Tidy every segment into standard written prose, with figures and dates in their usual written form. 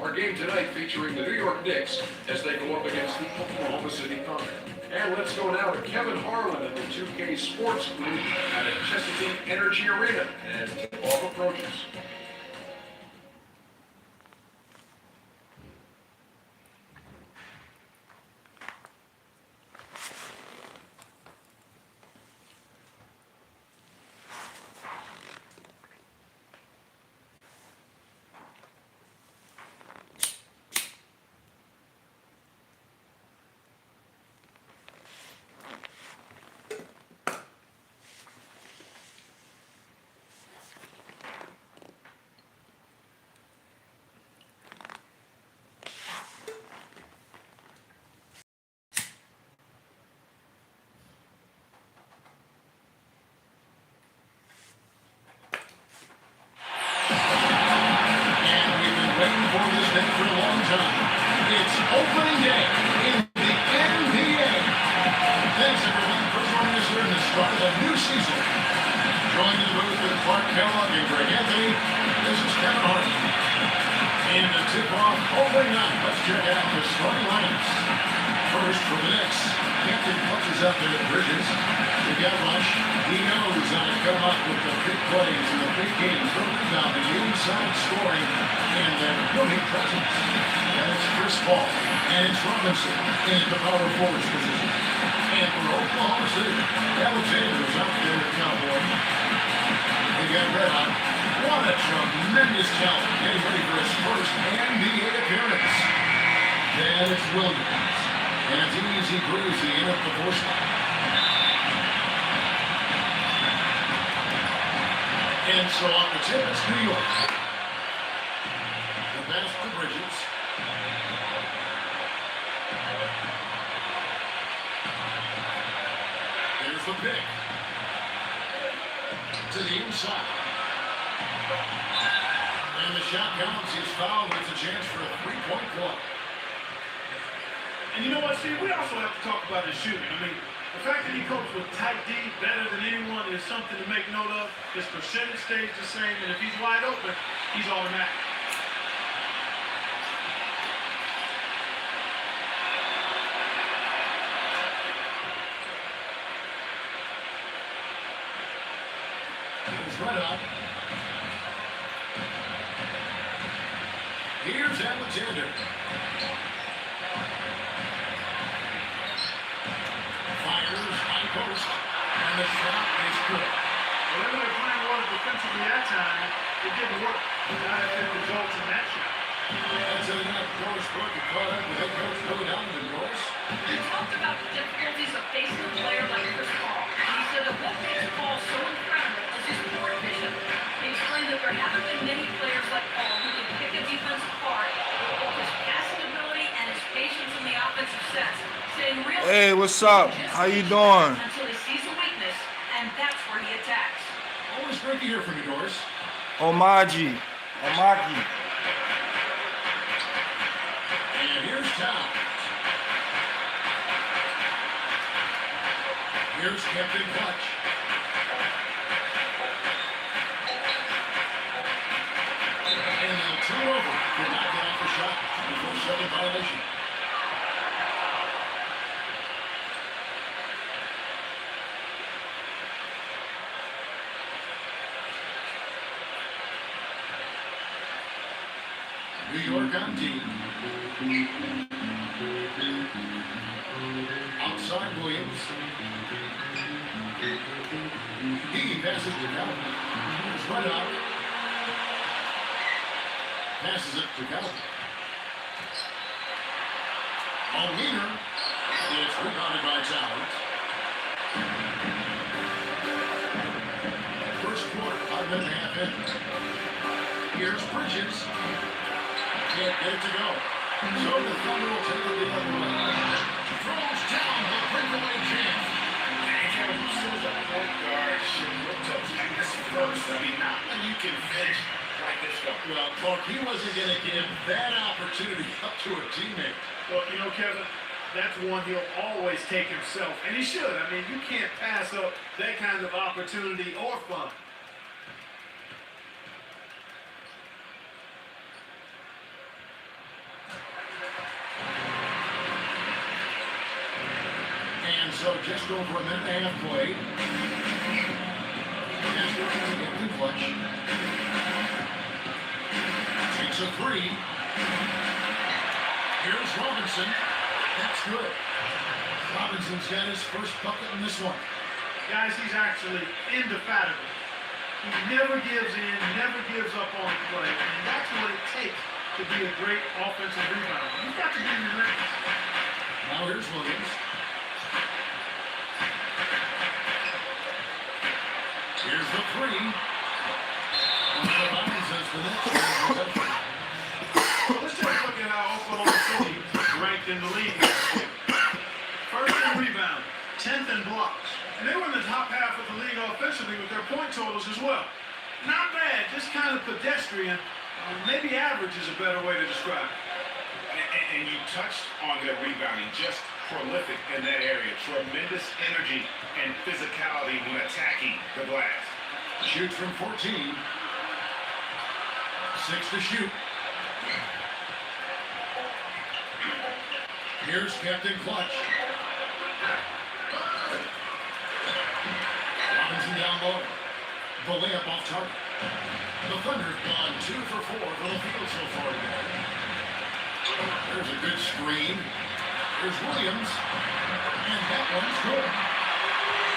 Our game tonight featuring the New York Knicks as they go up against the Oklahoma City Thunder. And let's go now to Kevin Harlan at the 2K Sports Group at Chesapeake Energy Arena as tip-off approaches. For a long time. It's opening day in the NBA. Thanks everyone for joining us here in the start of a new season. Joining the booth with Clark Kellogg and Greg Anthony, this is Kevin Harlan. In the tip-off opening night, let's check out the starting lineups. First for the Knicks, Captain punches up there at Bridges. They got Rush. He knows how to come up with the big plays in the big games. The rebounding, inside scoring, and that winning presence. That's Chris Paul. And it's Robinson in the power forward position. And for Oklahoma City, Alexander's out there with Cowboy. They got Red Hot. What a tremendous talent. Getting ready for his first NBA appearance. Then it's Williams. And it's easy breezy in at the force line. And so on the tip, it's New York. The pass to Bridges. There's the pick. To the inside. And the shot counts. He's fouled. It's a chance for a three-point play. And you know what, Steve? We also have to talk about his shooting. I mean, the fact that he copes with tight D better than anyone is something to make note of. His percentage stays the same, and if he's wide open, he's automatic. He's right up. Here's Alexander. Fires, high post, and the shot is good. Whatever their plan was defensively that time, it didn't work. Now it results in that shot. That's enough. Doris Brooke caught up with head coach Billy Donovan, Doris. He talked about the difficulties of facing a player like Chris Paul. He said that what makes Paul so incredible is his court vision. He explained that there haven't been many players like Paul who can pick a defense apart, both his passing ability and his patience in the offensive sense. Hey, what's up? How you doing? Until he sees a weakness, and that's where he attacks. Always great to hear from you, Doris. Omagi. And here's Towns. Here's Captain Clutch. And they'll turn over. Did not get off the shot before showing violation. New York on D. Outside Williams. He passes to Calvin. It's right out. Passes it to Calvin. On Wiener. It's rebounded by Towers. First quarter, 5.5 in. Here's Bridges. Can't get it to go. So the Thunder will take it the other way. Throws down the breakaway jam. And who says a point guard should look to pass first? I mean, not when you can finish like this stuff. Well, Clark, he wasn't going to give that opportunity up to a teammate. Well, you know, Kevin, that's one he'll always take himself. And he should. I mean, you can't pass up that kind of opportunity or fun. So just over a minute and a half played. Captain Clutch. Takes a three. Here's Robinson. That's good. Robinson's got his first bucket in this one. Guys, he's actually indefatigable. He never gives in, never gives up on the play, and that's what it takes to be a great offensive rebounder. You've got to be relentless. Now here's Williams. Here's the three. Robinson's the next one. Let's take a look at how Oklahoma City ranked in the league last year. First in rebound, 10th in blocks. And they were in the top half of the league offensively with their point totals as well. Not bad, just kind of pedestrian. Maybe average is a better way to describe it. And you touched on their rebounding, just prolific in that area. Tremendous energy and physicality when attacking the glass. Shoots from 14. 6 to shoot. Here's Captain Clutch. Robinson down low. The layup off target. The Thunder have gone 2 for 4 from the field so far today. There's a good screen. Here's Williams. And that one's good.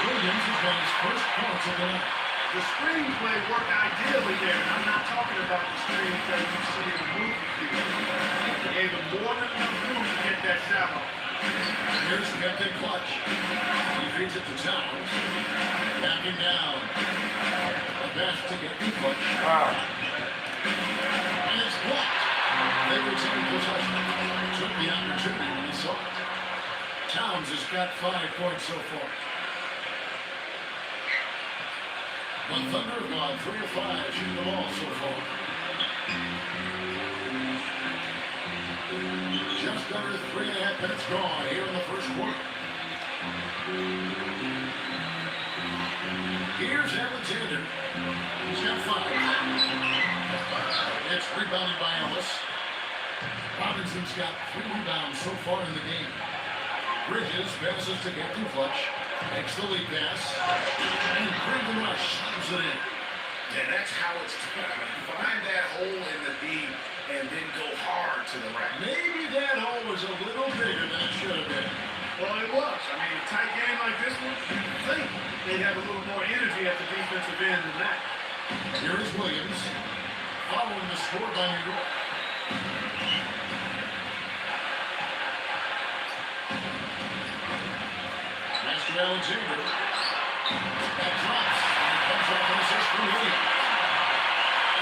Williams has got his first points of the night. The screen play worked ideally there. And I'm not talking about the screen play you see in the movie theater. He gave him more than enough room to get that shot off. Here's Captain Clutch. He feeds it to Towns. Backing down. The best to get Clutch. Wow. And it's blocked. They retain possession. Took the opportunity when he saw it. Towns has got 5 points so far. The Thunder have gone 3 of 5 shooting the ball so far. Just under 3.5 minutes gone here in the first quarter. Here's Alexander. He's got 5. It's rebounded by Ellis. Robinson's got 3 rebounds so far in the game. Bridges passes to Captain Clutch. Makes the lead pass. And Brandon Rush slams it in. And that's how it's done. I mean, find that hole in the D and then go hard to the rack. Maybe that hole was a little bigger than it should have been. Well, it was. I mean, a tight game like this one, you'd think they'd have a little more energy at the defensive end than that. Here is Williams, following the score by New York. Master Alexander. That drops. And it comes off an assist from Williams.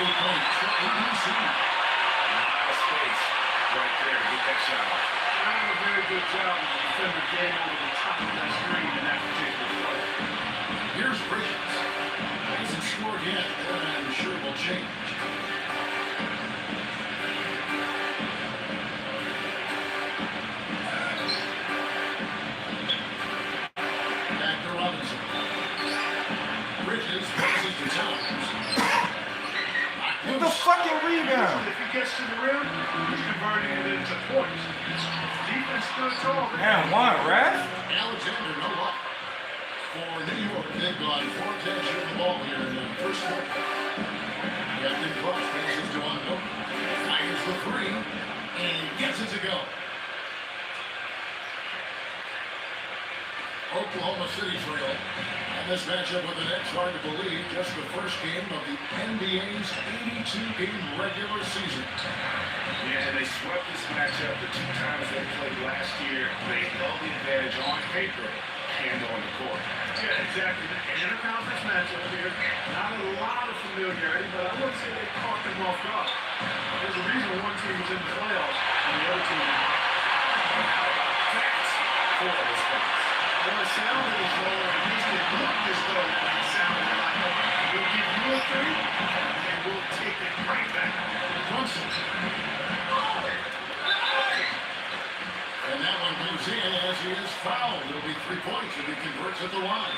8 points for ABC. Lot of space right there to get that shot off. Not a very good job of the defender getting over the top of that screen in that particular play. Here's Bridges. Hasn't scored yet, but I'm sure will change. Back to Robinson. Bridges passes to Towns. What the fucking rebound? If he gets to the rim, he's converting it into points. Defense stood tall. Man, one, ref? Alexander, no luck. For New York, they've gone 4 10 shooting the ball here in the first quarter. Captain Clutch passes to Undo. Fires the 3 and gets it to go. Oklahoma City trail. And this matchup with the Knicks, hard to believe, just the first game of the NBA's 82-game regular season. Yeah, and they swept this matchup the 2 times they played last year. They held the advantage on paper and on the court. Yeah, exactly. An interconference matchup here. Not a lot of familiarity, but I wouldn't say they caught them off guard. There's a reason one team was in the playoffs and the other team was not. How about that for the response? Well, it sounded as though, at least it looked as though it sounded like, we'll give you a 3, and we'll take it right back. Brunson. And that one moves in as he is fouled. It'll be 3 points if he converts at the line.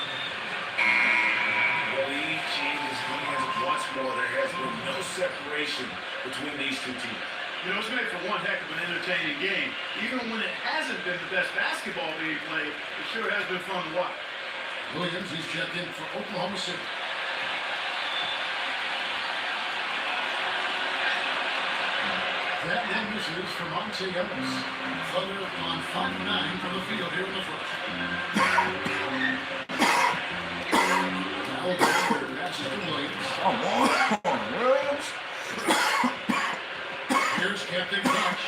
Well, he changed his hands once more. There has been no separation between these 2 teams. You know, it's made for one heck of an entertaining game. Even when it hasn't been the best basketball being played, it sure has been fun to watch. Williams, he's checked in for Oklahoma City. That one misses for Monte Ellis. Thunder on 5-9 from the field here in the first. Alexander passes to Williams. Come on, Williams. Here's Captain Clutch.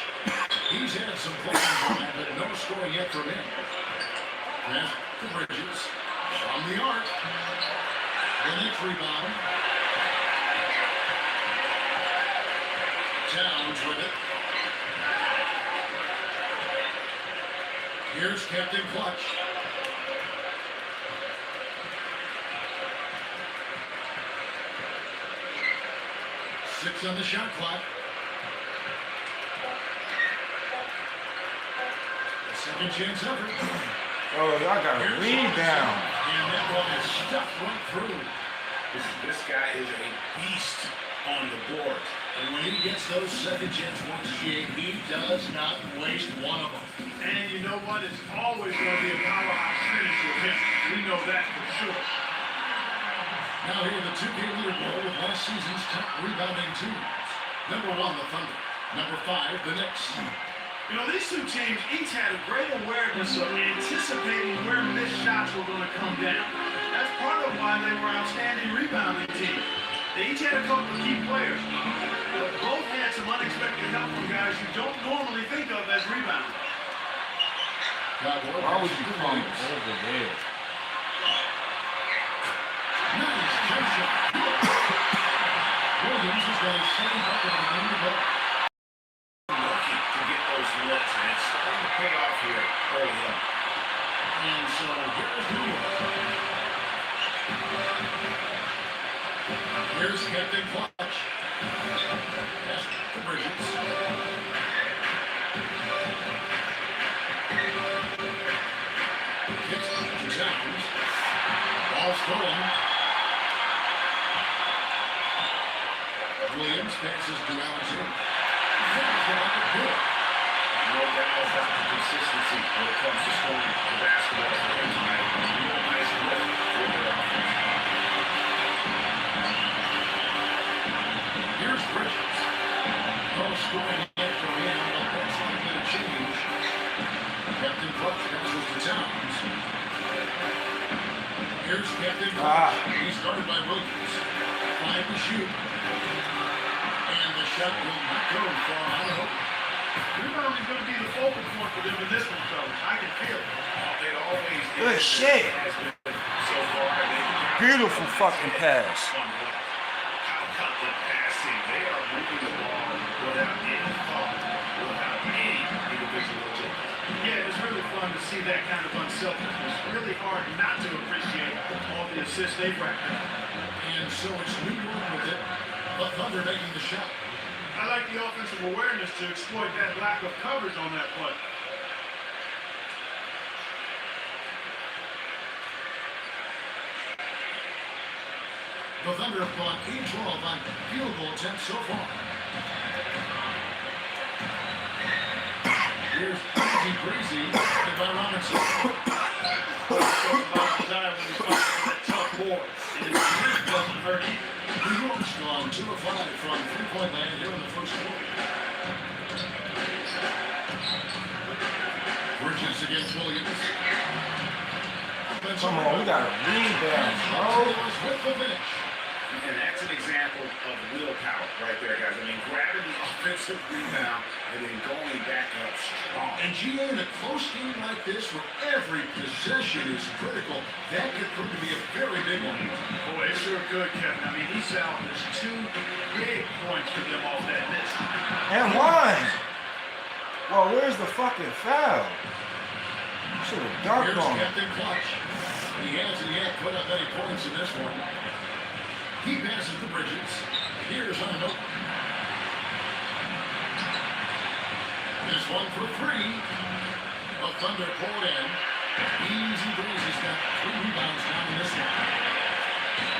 He's had some points on that, but no score yet from him. Pass to Bridges. From the arc. The Knicks rebound. Towns with it. Here's Captain Clutch. Six on the shot clock. Second chance effort. Oh, y'all got a rebound. And that one is stuffed right through. This guy is a beast on the board. And when he gets those second chance ones, he does not waste one of them. And you know what? It's always going to be a powerhouse finish with him. We know that for sure. Now here the 2K leaderboard with last season's top rebounding teams. Number 1, the Thunder. Number 5, the Knicks. You know, these two teams each had a great awareness of anticipating where missed shots were going to come down. That's part of why they were outstanding rebounding teams. They each had a couple of key players, but both had some unexpected help from guys you don't normally think of as rebounders. Why would you come over there? Nice jump shot. Williams has got his second bucket of the game to go. Lucky to get those looks, and it's starting to pay off here early on. And so here's New York. Here's Captain Clutch. Pass to Bridges. Kicks to Towns. Ball stolen. Williams passes to Alexander. No doubt about the consistency when it comes to scoring the basketball for him tonight. Real nice lift for their offense. Here's Bridges. No scoring yet from him, but that's likely to change. Captain Clutch passes to Towns. Here's Captain Clutch. He's guarded by Williams. 5 to shoot. And the shot will not go far out. Rebounding is going to be the focal point for them in this one, fellas. I can feel it. It always Good shit. has been so far. Beautiful fucking pass. How cut the passing. They are moving the ball without any thought, without any individual agenda. Yeah, it's really fun to see that kind of unselfishness. Really hard not to appreciate all the assists they've racked up. And so it's New York with it. The Thunder making the shot. I like the offensive awareness to exploit that lack of coverage on that play. The Thunder have gone 8-12 on field goal attempts so far. Here's Easy Breezy, by Robinson. Talk about desire when he's fighting for that tough board. And his grip doesn't hurt him. New York's gone 2 of 5 from three-point land here in the first quarter. Bridges against Williams. Come on, we got a rebound, bro. With the finish. And that's an example of willpower right there, guys. I mean, grabbing the offensive rebound and then going back up strong. And GA, in a close game like this, where every possession is critical, that could prove to be a very big one. Boy, it sure could, Kevin. I mean, he salvaged 2 big points for them off that miss. And one. Well, where's the fucking foul? Should have dunked Here's on him. Captain Clutch. He hasn't yet put up any points in this one. He passes the Bridges. Here's on an open. This one for 3. The Thunder pulled in. Easy Breezy's got 3 rebounds now in this one.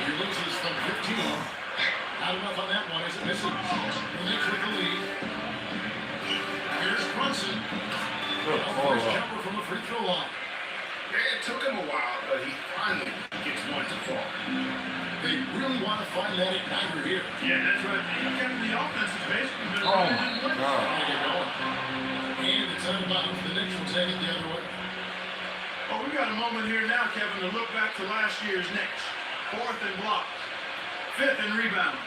He loses from 15. Not enough on that one as it misses. The Knicks with the lead. line. It took him a while, but he finally gets one to fall. They really want to find that igniter here. Yeah, that's right. Kevin, the offense is basically been Oh, running my in place. God. Trying to get going. And it's out of bounds. The Knicks will take it the other way. Oh, we got a moment here now, Kevin, to look back to last year's Knicks. 4th in blocks, 5th in rebound.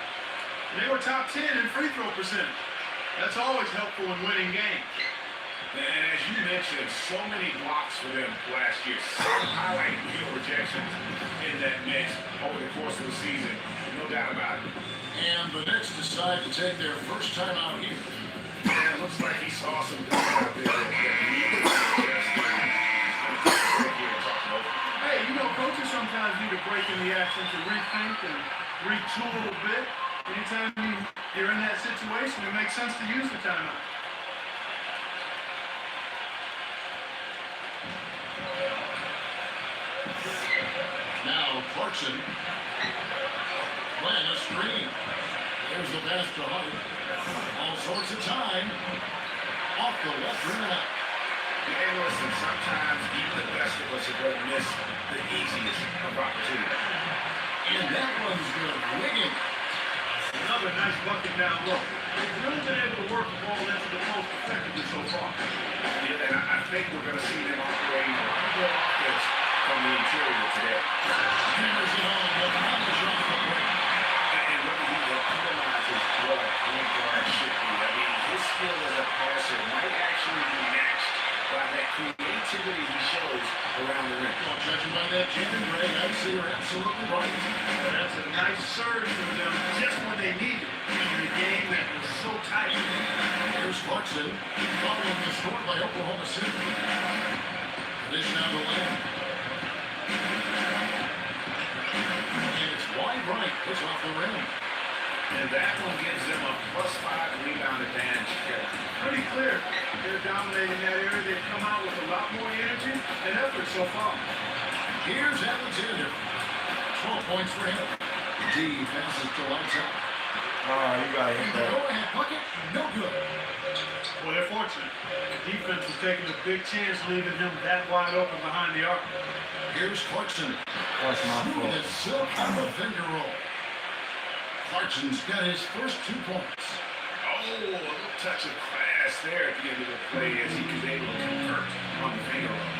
They were top 10 in free throw percentage. That's always helpful in winning games. And as you mentioned, so many blocks for them last year. Some highlight reel rejections in that mix over the course of the season. No doubt about it. And the Knicks decide to take their first time out here. Yeah, it looks like he saw some things out there that he was just Hey, you know, coaches sometimes need a break in the action to rethink and retool a bit. Anytime you're in that situation, it makes sense to use the timeout. Now Clarkson. Playing a screen. There's the pass to Hunter. All sorts of time. Off the left rim and out. And listen, sometimes even the best of us are going to miss the easiest of opportunities. And that one's good. Wiggins. Another nice bucket down low. They've really been able to work the ball into the post effectively so far. Yeah, and I think we're going to see them operate a lot more offense from the interior today. Hammers it on. Another shot for the break. And look at he epitomizes what a point guard should be. I mean, his skill as a passer might actually be matched by that creativity he shows around the rim. Well, judging by that, Jim and Greg, I'd say you're absolutely right. That's a nice surge from them just when they need it in a game that was so tight. Here's Clarkson, following the score by Oklahoma City. Dish down the lane. And it's wide right, push off the rim. And that one gives them a +5 rebound advantage. Pretty clear. They're dominating that area. They've come out with a lot more energy and effort so far. Here's Alexander. 12 points for him. D passes to lights out. Oh, you gotta hit that. Go ahead, bucket. No good. Well, they're fortunate. The defense was taking a big chance leaving him that wide open behind the arc. Here's Clarkson. That's my Smooth fault. as silk on the finger roll. Clarkson's got his first 2 points. Oh, a little touch of class there at the end of the play as he was able to convert on the finger roll.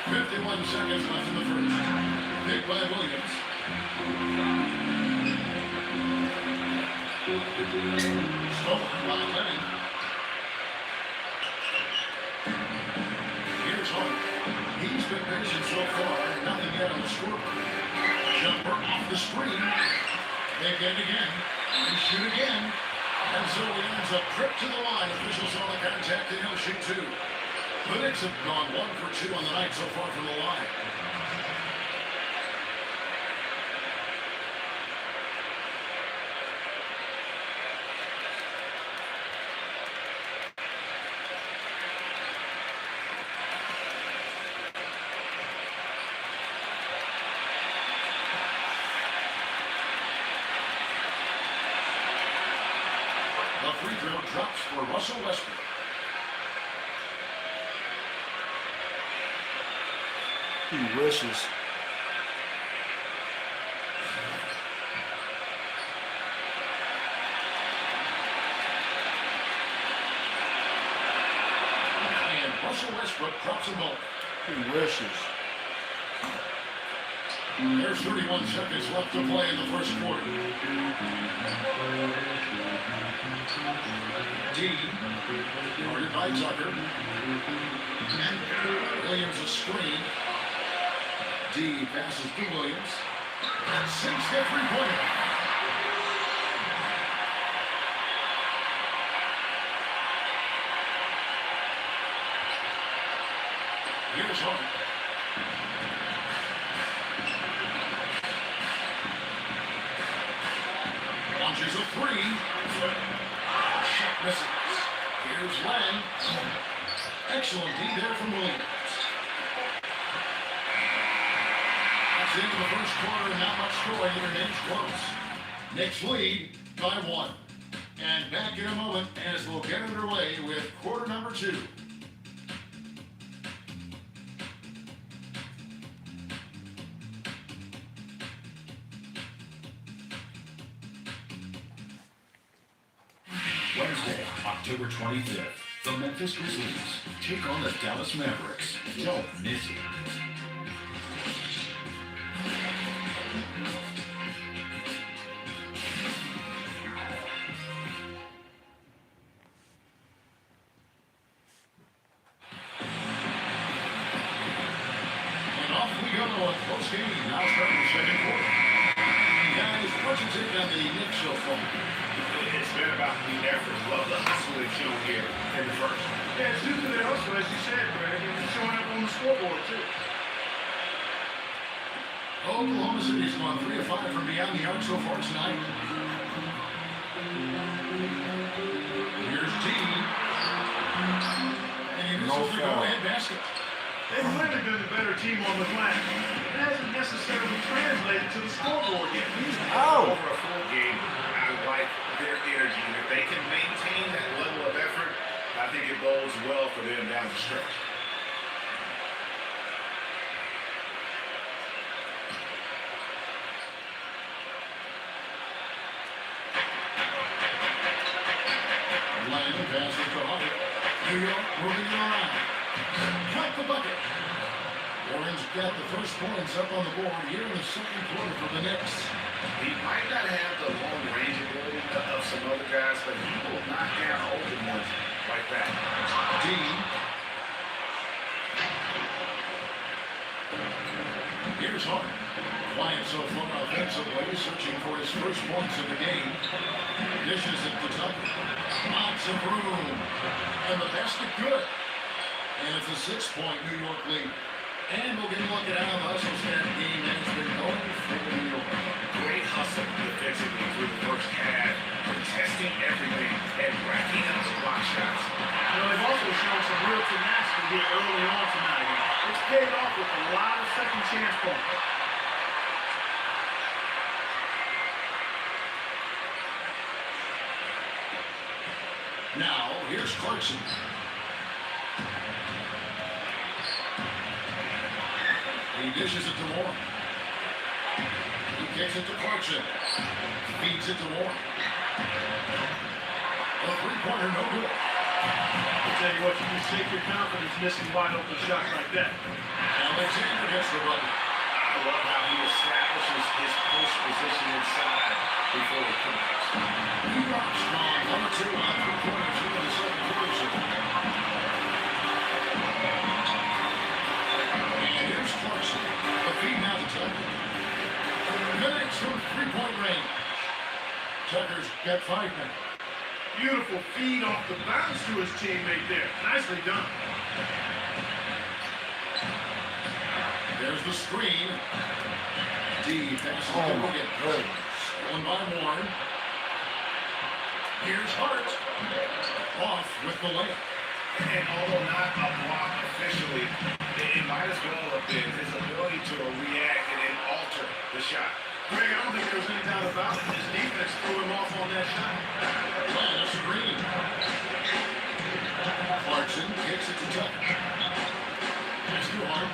51 seconds left in the first. Big by Williams. Stolen by Lenny. Here's Hart. He's been patient so far. Nothing yet on the scoreboard. Jumper off the screen. They get again. They shoot again. And so he ends a trip to the line. Officials on the contact, and he'll shoot 2. The Knicks have gone 1 for 2 on the night so far from the line. The free throw drops for Russell Westbrook. He wishes. And Russell Westbrook drops a ball. He wishes. There's 31 seconds left to play in the first quarter. D. Guarded by Tucker. Williams a screen. D passes to Williams. Sinks the three-pointer. Here's Hart. Launches a 3. Shot misses. Here's Len. Excellent D there from Williams. That's into the first quarter and not much scoring. It remains close. Knicks lead by 1. And back in a moment as we'll get underway with quarter number 2. Wednesday, October 25th, the Memphis Grizzlies take on the Dallas Mavericks. Don't miss it. And off we go on close game. Now starting the second quarter. Guys, what's your take on the Knicks so far? It's been about the effort. Love the hustle they've shown here in the first. Yeah, it's due to their hustle, as you said, Greg, and it's showing up on the scoreboard, too. Oklahoma City's gone 3 of 5 from beyond the arc so far tonight. Here's T. And he misses the go-ahead basket. They've clearly been the better team on the glass. It hasn't necessarily translated to the scoreboard yet. Ow! Over a full game, I like their energy. And if they can maintain that level of effort, I think it bodes well for them down the stretch. Landon passes to Hunter. New York moving it around. Cut the bucket. Orange got the first points up on the board here in the second quarter for the Knicks. He might not have the long range ability of some other guys, but he will knock down open ones like that. Dean. Here's Hunter. Quiet so far offensively, searching for his first points of the game. Dishes it to Tucker. Lots of room. And the basket good. And it's a 6-point New York lead. And we'll get a look at how the hustle stat game has been going for New York. Great hustle defensively through the first half, contesting everything and racking up the block shots. You know, they've also shown some real tenacity here early on tonight. It's paid off with a lot of second chance points. Now, here's Clarkson. He dishes it to Moore. He kicks it to Clarkson. Feeds it to Moore. A three-pointer, no good. I'll tell you what, you can shake your confidence missing wide open shots like that. Alexander gets the bucket. I love how he establishes his post position inside before he connects. New York strong, number 2 on 3 pointers here in the second quarter. And here's Clarkson. The feed now to Tucker. Connects from 3-point range. Tucker's got 5 now. Beautiful feed off the bounce to his teammate there. Nicely done. There's the screen. D passes to Wiggins. Stolen by Warren. Here's Hart. Off with the layup. And although not a block officially, it might as well have been his ability to react and then alter the shot. Greg, I don't think there was any doubt about it. His defense threw him off on that shot. Well, that's the green. Clarkson kicks it to Tucker. That's too hard.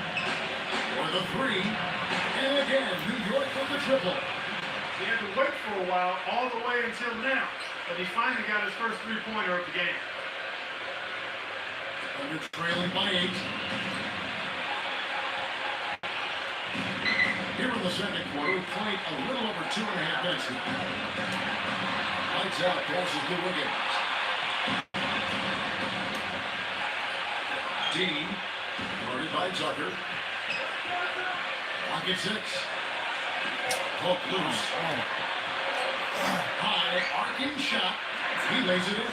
For the 3. And again, New York with the triple. He had to wait for a while, all the way until now. But he finally got his first 3-pointer of the game. Under trailing by 8. Here in the second quarter, we played a little over 2.5 minutes now. Lights out, passes to Wiggins. Dean, guarded by Tucker. Pocket 6. Poke loose. High, arcing shot. He lays it in.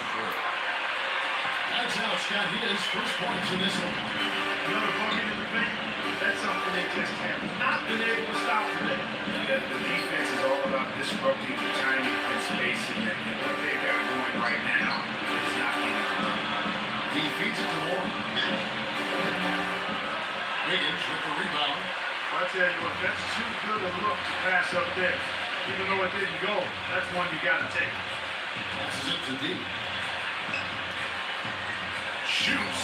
That's how Scott his first points in this one. Another bucket in the paint. That's something they just have not been able to stop today. The defense is all about disrupting the timing and spacing, and what they've got going right now is not getting done. He feeds it to Warren. Wiggins with the rebound. I tell you what, that's too good a look to pass up there. Even though it didn't go, that's one you got to take. Passes it to D. Shoots.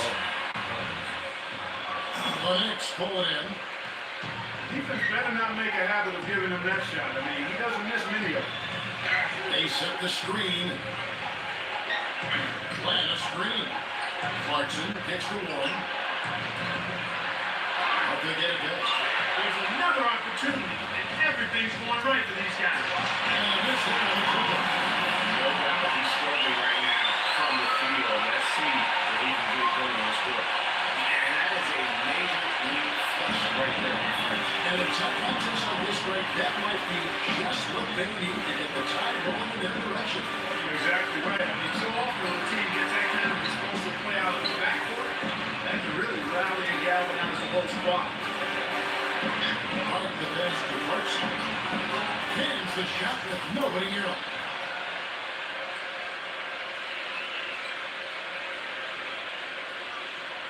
The Knicks pull it in. Defense better not make a habit of giving him that shot. I mean, he doesn't miss many of them. They set the screen. Playing a screen. Clarkson kicks to one. Hope they get it back. There's another opportunity, and everything's going right for these guys. And this one on the corner. No doubt he's struggling right now from the field. Let's see if he can get going on the score. And that is a major league flush right there, my friends. And the techniques on this break, that might be just what they need to get the tide rolling in their direction. You're exactly right. I mean, so often when the team gets that kind of explosive play out of the backcourt, that can really rally and galvanize the whole squad. Hard the pass to Clarkson. Cans the shot with nobody near him.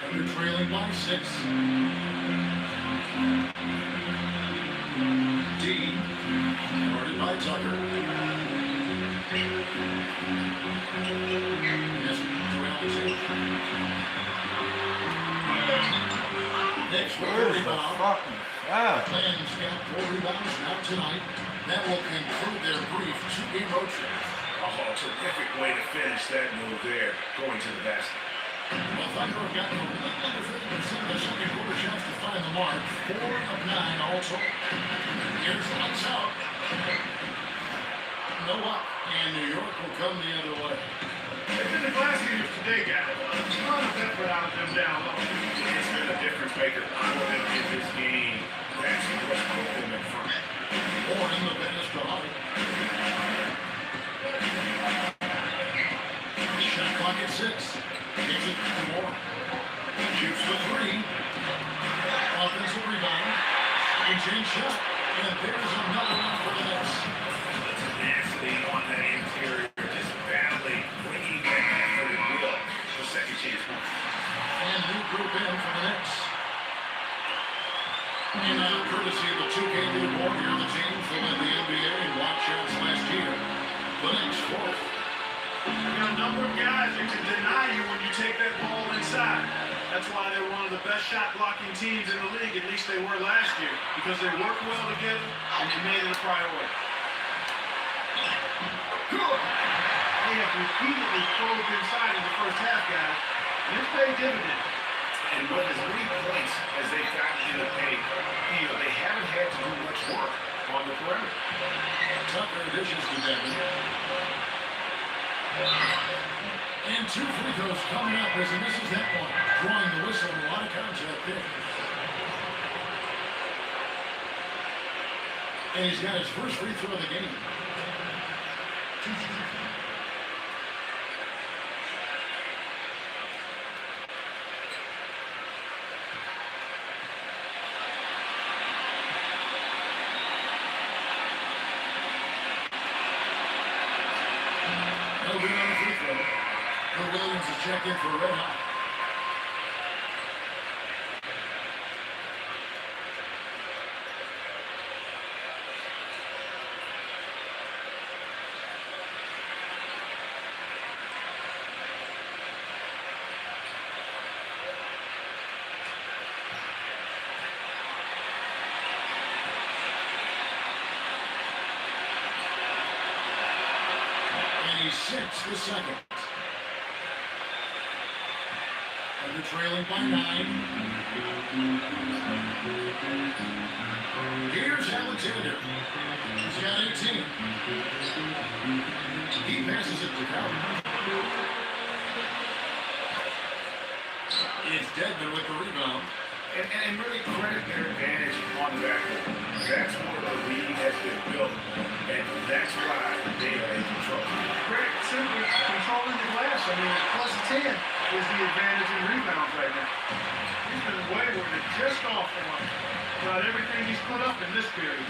Thunder trailing by 6. D. Guarded by Tucker. Yes, to Alexander. Next Where's the rebound. fucking foul? Lions got 4 rebounds now tonight. That will conclude their brief 2-game road trip. Oh, terrific way to finish that move there, going to the basket. The Thunder have gotten a little under 50% of their second quarter shots to find the mark. 4 of 9 also. Here's lights out. No up. And New York will come the other way. They've been the glass eaters today, guys. A ton of effort out of them down low. It's been a difference maker for them in this game. That's what's put them in front. More in the pass to Holly. Shot clock at 6. Gives it to Moore. Shoots the 3. Offensive rebound. Change shot. And there's another one for the Knicks. Tenacity on that interior, just battling, bringing that effort and will for second chance points. And new group in for the Knicks. And courtesy of the 2K leaderboard, here are the teams that led the NBA in block shots last year. The Knicks 4th. You've got a number of guys that can deny you when you take that ball inside. That's why they're one of the best shot blocking teams in the league, at least they were last year, because they work well together and they made it a priority. They have repeatedly probed inside in the first half, guys, and it's paid dividends. And with as many points as they've gotten in the paint, they haven't had to do much work on the perimeter. Tucker dishes to Devin. And 2 free throws coming up as he misses that one. Drawing the whistle and a lot of contact there. And he's got his first free throw of the game. No good on the free throw. Bill Williams is checked in for a red hot. And he's 6 the second. Under trailing by 9. Here's Alexander. He's got 18. He passes it to Coward. It's Dedman with the rebound. And really credit their advantage on the backcourt. That's where the lead has been built. And that's why they are in control. Great, simply controlling the glass. I mean, plus 10 is the advantage in rebounds right now. He's been wayward and just off the mark. About everything he's put up in this period.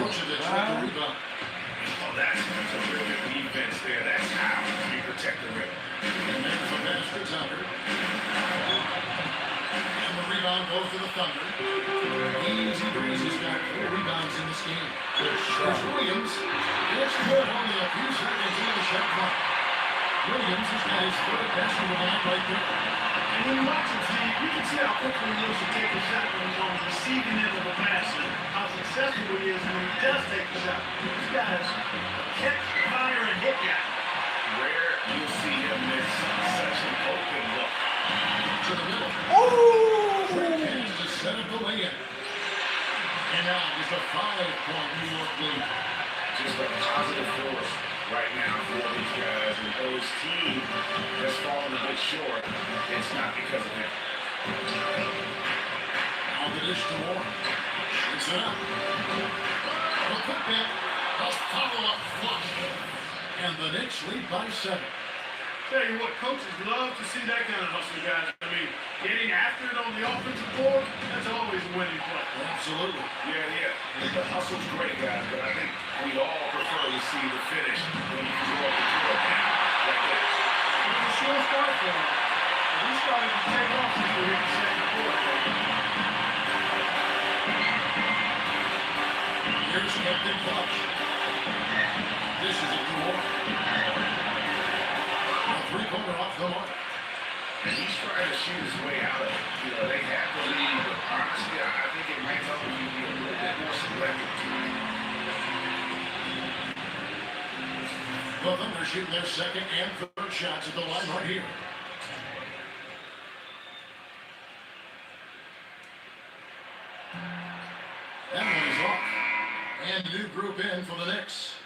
Vucevic with the rebound. Oh, that's terrific defense there. That's how you protect the rim. And there's the pass to Tucker. And the rebound rebound goes to the Thunder. Easy breezy's got 4 rebounds in this game. There's Williams. It's good, only a few seconds into the shot clock. Williams has got his third basket of the night right there. And when you watch him, Steve, you can see how quickly he looks to take a shot when he's on the receiving end of a pass and how successful he is when he does take the shot. This guy is catch, fire, and hit guy. Rare you'll see him miss such an open look. To the middle. Ooh! Trey to set up the lay-in. And now just a 5-point New York lead. Just a positive force right now for these guys. And those team has fallen a bit short. It's not because of him. On the dish to Warren. Shoots it up. A putback. A follow-up flush. And the Knicks lead by 7. Tell you what, coaches love to see that kind of hustle, guys. I mean, getting after it on the offensive board, that's always a winning play. Absolutely. Yeah. The hustle's great, guys, but I think we all prefer to see the finish when you can go up the court now, like that. It was a slow start for him. But he started to take off before he could second quarter. Here's Captain Clutch. This is a New Orleans. A 3-pointer off the mark. And he's trying to shoot his way out of it. You know, they have the lead, but honestly, I think it might help if you be a little bit more selective too. The Thunder shooting their second and third shots at the line right here. That one is off. And a new group in for the Knicks.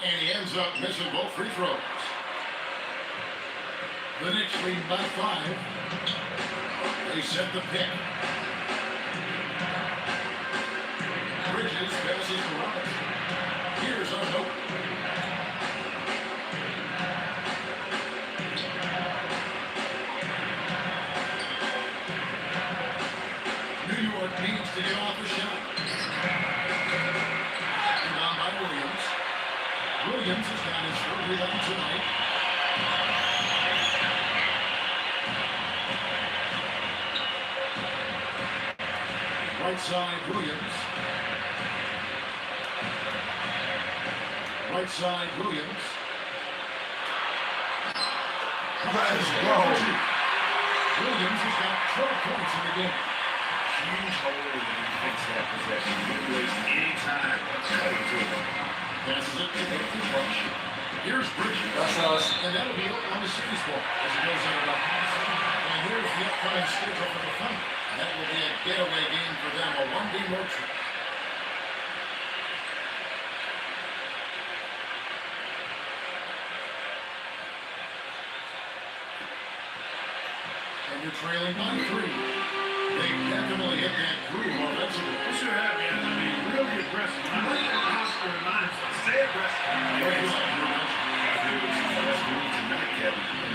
And he ends up missing both free throws. The Knicks lead by 5. They set the pick. Bridges passes to Roberts. Here's our hope. New York needs to get off the shot. And on by Williams. Williams has got his third rebound tonight. Right side, Williams. Right side, Williams. Let's go. Williams has got 12 points in the game. Huge hole in the defense that possession. You didn't waste any time cutting to it. Passes it to the rush. Here's Bridges. That's us. And that'll be Oklahoma City's ball as it goes into the pass. And here's the upcoming schedule for the Thunder. That will be a getaway game for them, a one-game road trip. And you're trailing by 3. They definitely hit that groove offensively. They sure have, man. I mean, really aggressive. I like that Oscar reminds us. Stay aggressive.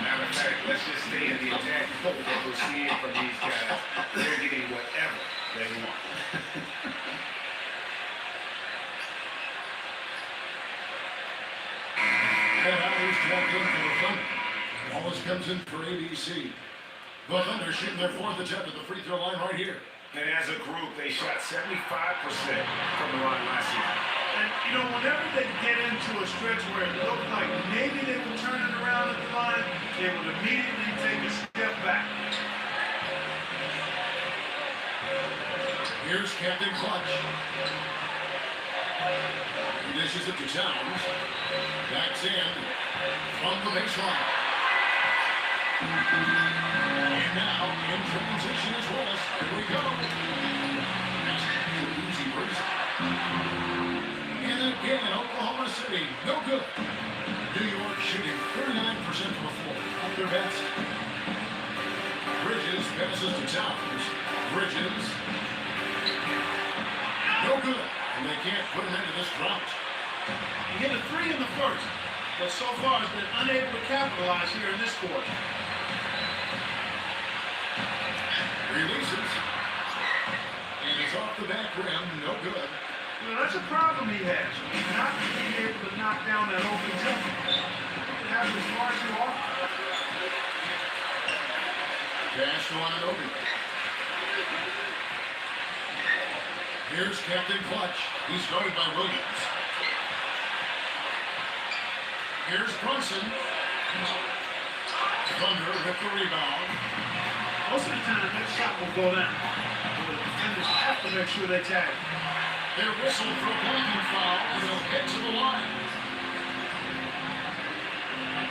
Matter of fact, let's just stay in the attack. What we're seeing from these guys, they're getting whatever they want. And Irish checked in for the Thunder. Wallace comes in for ABC. The Thunder shooting their 4th attempt at the free throw line right here. And as a group, they shot 75% from the line last year. And, you know, whenever they get into a stretch where it looked like maybe they were turning around at the line, they would immediately take a step back. Here's Captain Clutch. He dishes it to Towns. Backs in from the baseline. And now in transition is Wallace. Here we go. Easy breeze. And again, Oklahoma City, no good. New York shooting 39% from the floor, at their best. Bridges passes to Towns. Bridges. No good. And they can't put him into this drought. He hit a 3 in the first, but so far has been unable to capitalize here in this quarter. Releases. And it's off the back rim. No good. You know, that's a problem he has. Not being able to knock down that open jumper. It happens far too often. Pass to Anunoby. Here's Captain Clutch. He's guarded by Williams. Here's Brunson. Thunder with the rebound. Most of the time, that shot will go down. But the defenders have to make sure they tag. They're whistled for a blocking foul, and they'll head to the line.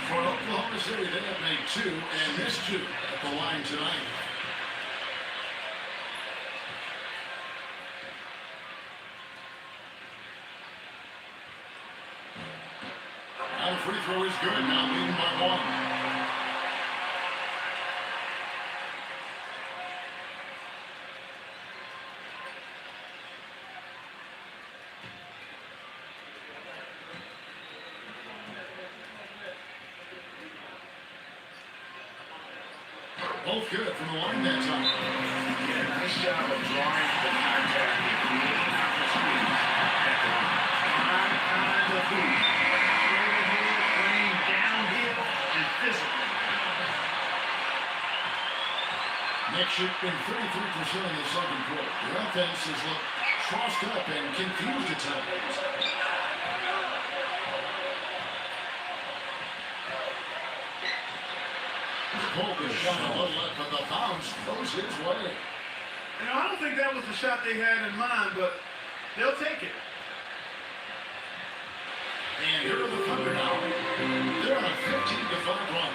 For Oklahoma City, they have made 2 and missed 2 at the line tonight. Now the free throw is good, now leading by 1. Both good from the line that time. Yeah, nice job of drawing the contact and creating opportunities at the line. Behind the boot. Straight ahead, playing downhill and physical. Knicks shooting 33% in the second quarter. The offense has looked crossed up and confused at times. Colby shot a little left, but the bounce goes his way. You know, I don't think that was the shot they had in mind, but they'll take it. And here are the Thunder now. They're on a 15-5 run.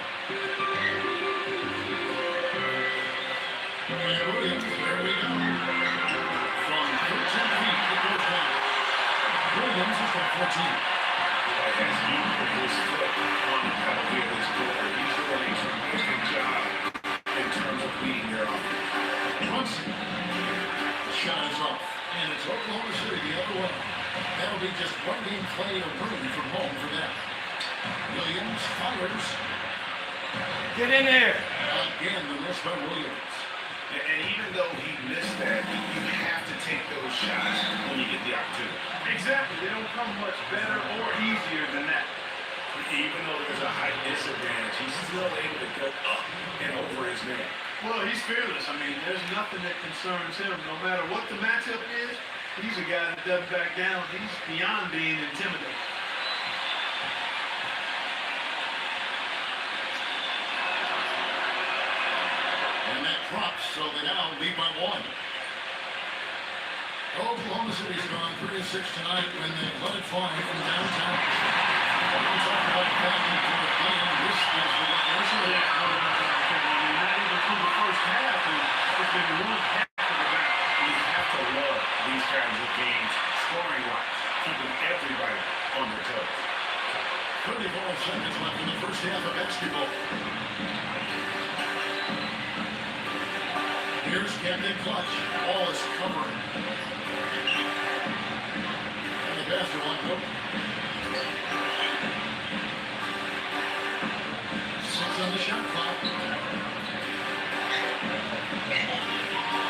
And Williams, there we go. From 13 feet, it goes down. Williams is from 14. As he put his foot on the pedal here this quarter, he's doing a terrific job in terms of leading their offense. Brunson. The shot is off. And it's Oklahoma City the other way. That'll be just one game played away from home for them. Williams fires. Get in there. Again, the miss by Williams. And even though he missed that, you have to take those shots when you get the opportunity. Exactly. They don't come much better or easier than that. Even though there's a height disadvantage, he's still able to go up and over his man. Well, he's fearless. I mean, there's nothing that concerns him. No matter what the matchup is, he's a guy that doesn't back down. He's beyond being intimidated. And that drops, so they now lead by 1. Oklahoma City's gone 3-6 tonight when they let it fly from downtown. We'll talk about back into the game. This is the reversal. Not even through the first half, and it's been one half of the back. You have to love these kinds of games, scoring-wise, keeping everybody on their toes. 35 seconds left in the first half of basketball. Here's Captain Clutch. All is covering. And the pass to Anunoby. 6 on the shot clock.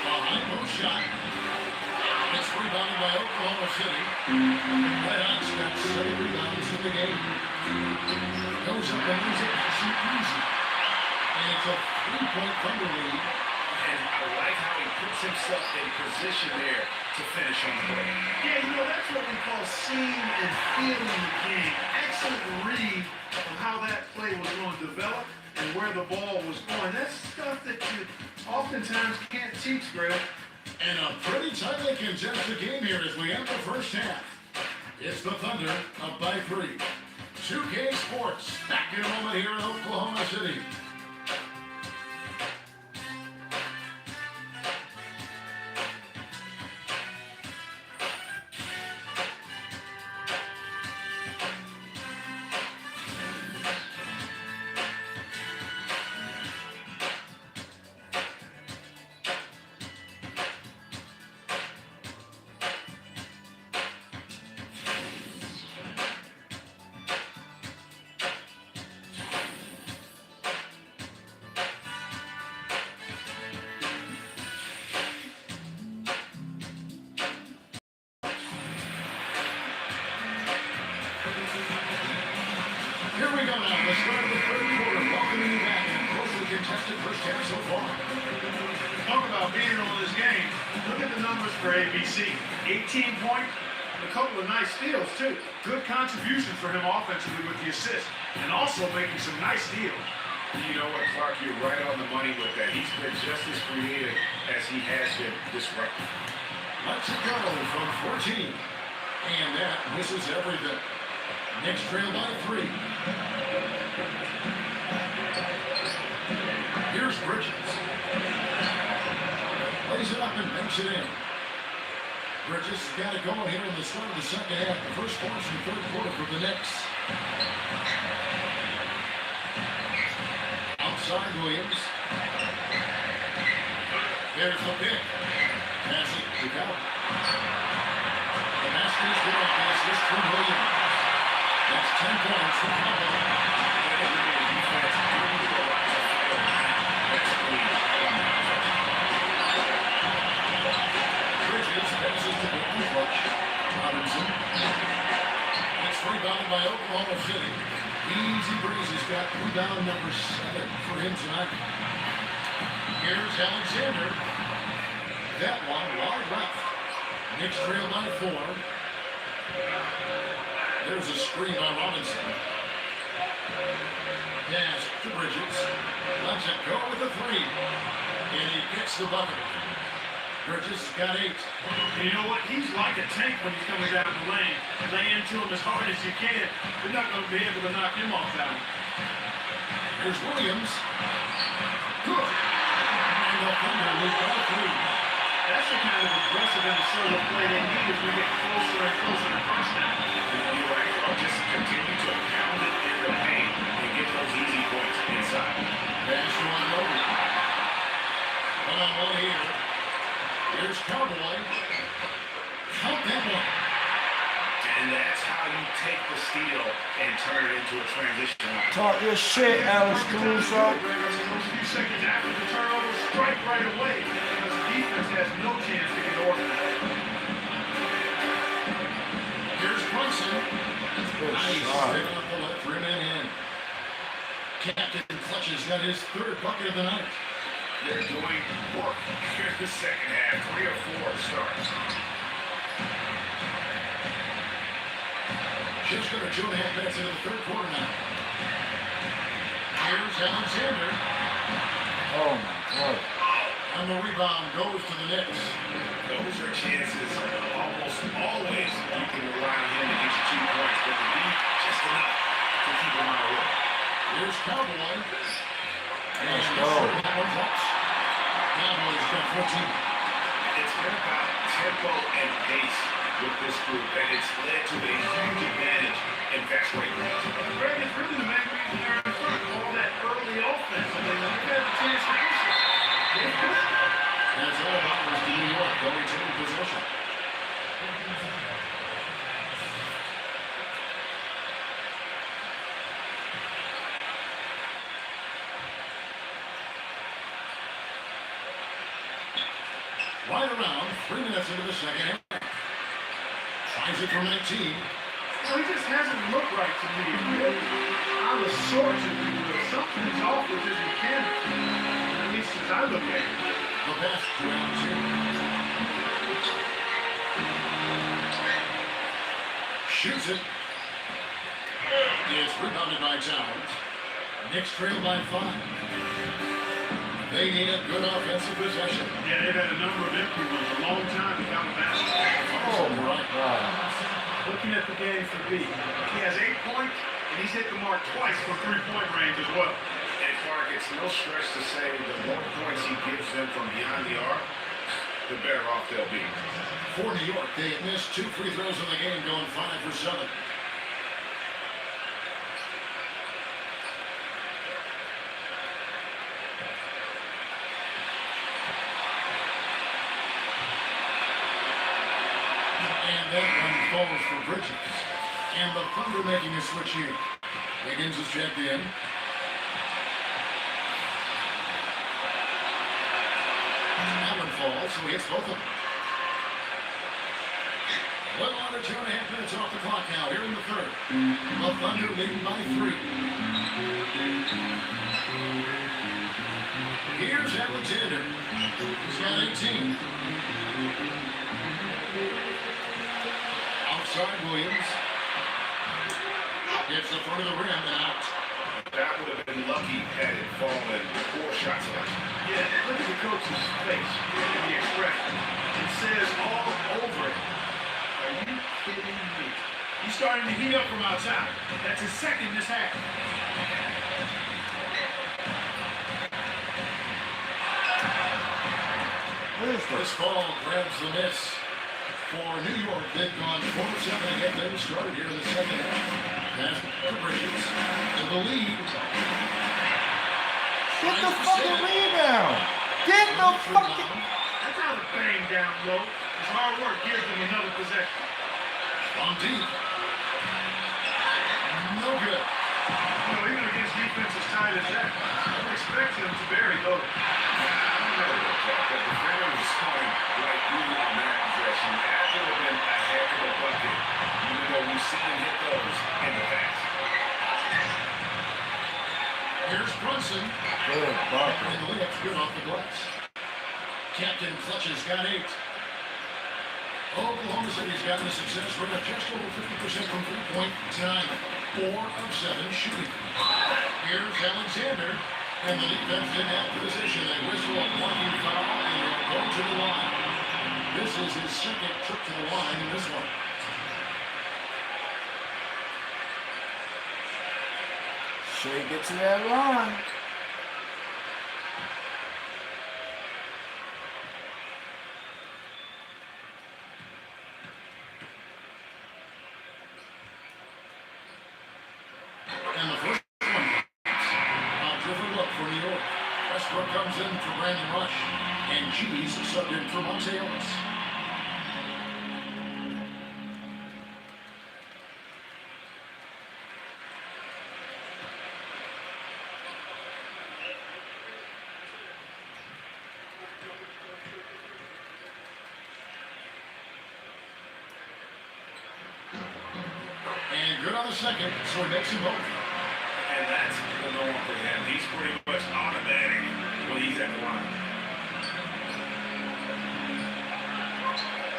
Behind no shot. It's rebounded by Oklahoma City. Red Hawks got 7 rebounds in the game. Goes up and leaves it nice and easy. And it's a 3-point Thunder lead. And I like how he puts himself in position there to finish on the play. Yeah, you know, that's what we call seeing and feeling the game. Excellent read on how that play was going to develop and where the ball was going. That's stuff that you oftentimes can't teach, Greg. And a pretty tightly contested game here as we end the first half. It's the Thunder up by 3. 2K Sports back in a moment here in Oklahoma City. The start of the third quarter, welcoming you back in a closely contested first half so far. Talk about being on this game. Look at the numbers for ABC. 18 points, a couple of nice steals, too. Good contributions for him offensively with the assist, and also making some nice steals. You know what, Clark? You're right on the money with that. He's been just as creative as he has been this record. Let's go from 14. And that misses everything. Knicks trail by 3. Here's Bridges. Lays it up and banks it in. Bridges has got it going here in the start of the second half. The first portion of the third quarter for the Knicks. Outside Williams. There's the pick. Pass it to Cal. The basket is good on the assist from Williams. That's 10 points for Cowboy. Bridges passes to Brooklyn Clutch. Robinson. It's rebounded by Oklahoma City. Easy Breeze has got rebound number 7 for him tonight. Here's Alexander. That one wide left. Knicks trail by 4. There's a screen by Robinson. Pass to Bridges. Lets it go with a 3. And he gets the bucket. Bridges has got 8. And you know what? He's like a tank when he's coming down the lane. Lay into him as hard as you can. You're not going to be able to knock him off that one. Here's Williams. Good. And the Thunder lead by 3. That's the kind of aggressive and assertive play they need as we get closer and closer to first down. You're right, Clark. Just continue to pound it in the paint and get those easy points inside. Pass to over. One-on-one here. Here's Cowboy. Count that one. And that's how you take the steal and turn it into a transition line. Talk your shit, Alex Caruso. A few seconds after the turnover, strike right away because the defense has no chance to get organized. Here's Brunson. Good Nice. shot. Pick up the left rim and in. Captain Clutch has got his 3rd bucket of the night. They're doing work. Here's the second half. 3 or 4 starts. Just under 2.5 minutes into the third quarter now. Here's Alexander. Oh my God. And the rebound goes to the Knicks. Those are chances almost always you can rely on him to get you 2 points, but the lead just enough to keep him out of work. Here's Cowboy. Let's go. That one drops. Cowboys got 14. It's been about tempo and pace with this group, and it's led to a huge advantage in fast break rounds. Greg, it's really the main reason they're in front. All that early offense. I mean, they've had a chance to do something. And it's all about was New York going to possession. Right around 3 minutes into the second half. Tries it from 19. Well, he just hasn't looked right to me. Really, on the sorts of people. Something's off with his mechanics. At least as I look at it. The pass to Alexander. Shoots it. It's rebounded by Towns. Knicks trail by 5. They need a good offensive possession. Yeah, they've had a number of empty ones. A long time without a basket. Oh my God. Looking at the game for B, he has 8 points, and he's hit the mark twice from 3-point range as well. And Clark, it's no stretch to say the more points he gives them from beyond the arc, the better off they'll be. For New York, they have missed 2 free throws in the game, going 5 for 7. And that one falls for Bridges. And the Thunder making a switch here. Higgins is checked in. That one falls, so he hits both of them. Well under 2.5 minutes off the clock now here in the third. The Thunder leading by 3. Here's Alexander. He's got 18. Outside Williams. Hits the front of the rim and out. That would have been lucky had it fallen 4 shots left. Yeah, look at the coach's face. Look at the expression. It says all over it. Are you kidding me? He's starting to heat up from outside. That's his second this half. This ball grabs the miss. For New York, they've gone 4-7 to get them started here in the second half. Pass to Bridges. To the lead. Get the fucking rebound. Get the fucking... That's how the bang down low. His hard work gives him another possession. On deep. No good. You know, even against defense as tight as that, I don't expect him to bury low. I don't know about that. The defender was scoring like you on that possession. That would have been a heck of a bucket, even though we've seen him hit those in the past. Here's Brunson. Good bucket. And the layup's good off the glass. Captain Clutch's got 8. Oklahoma City's gotten a success rate of just over 50% from three-point tonight. 4 of 7 shooting. Here's Alexander. And the defense in that position. They whistle a blocking foul and they'll go to the line. This is his second trip to the line in this one. Shea, get to that line. And the first one. A different look for New York. Westbrook comes in for Brandon Rush. And G's subbed in for Monte Ellis. And good on the second, so he makes them both. And that's the norm for him. He's pretty much automatic when he's at the line.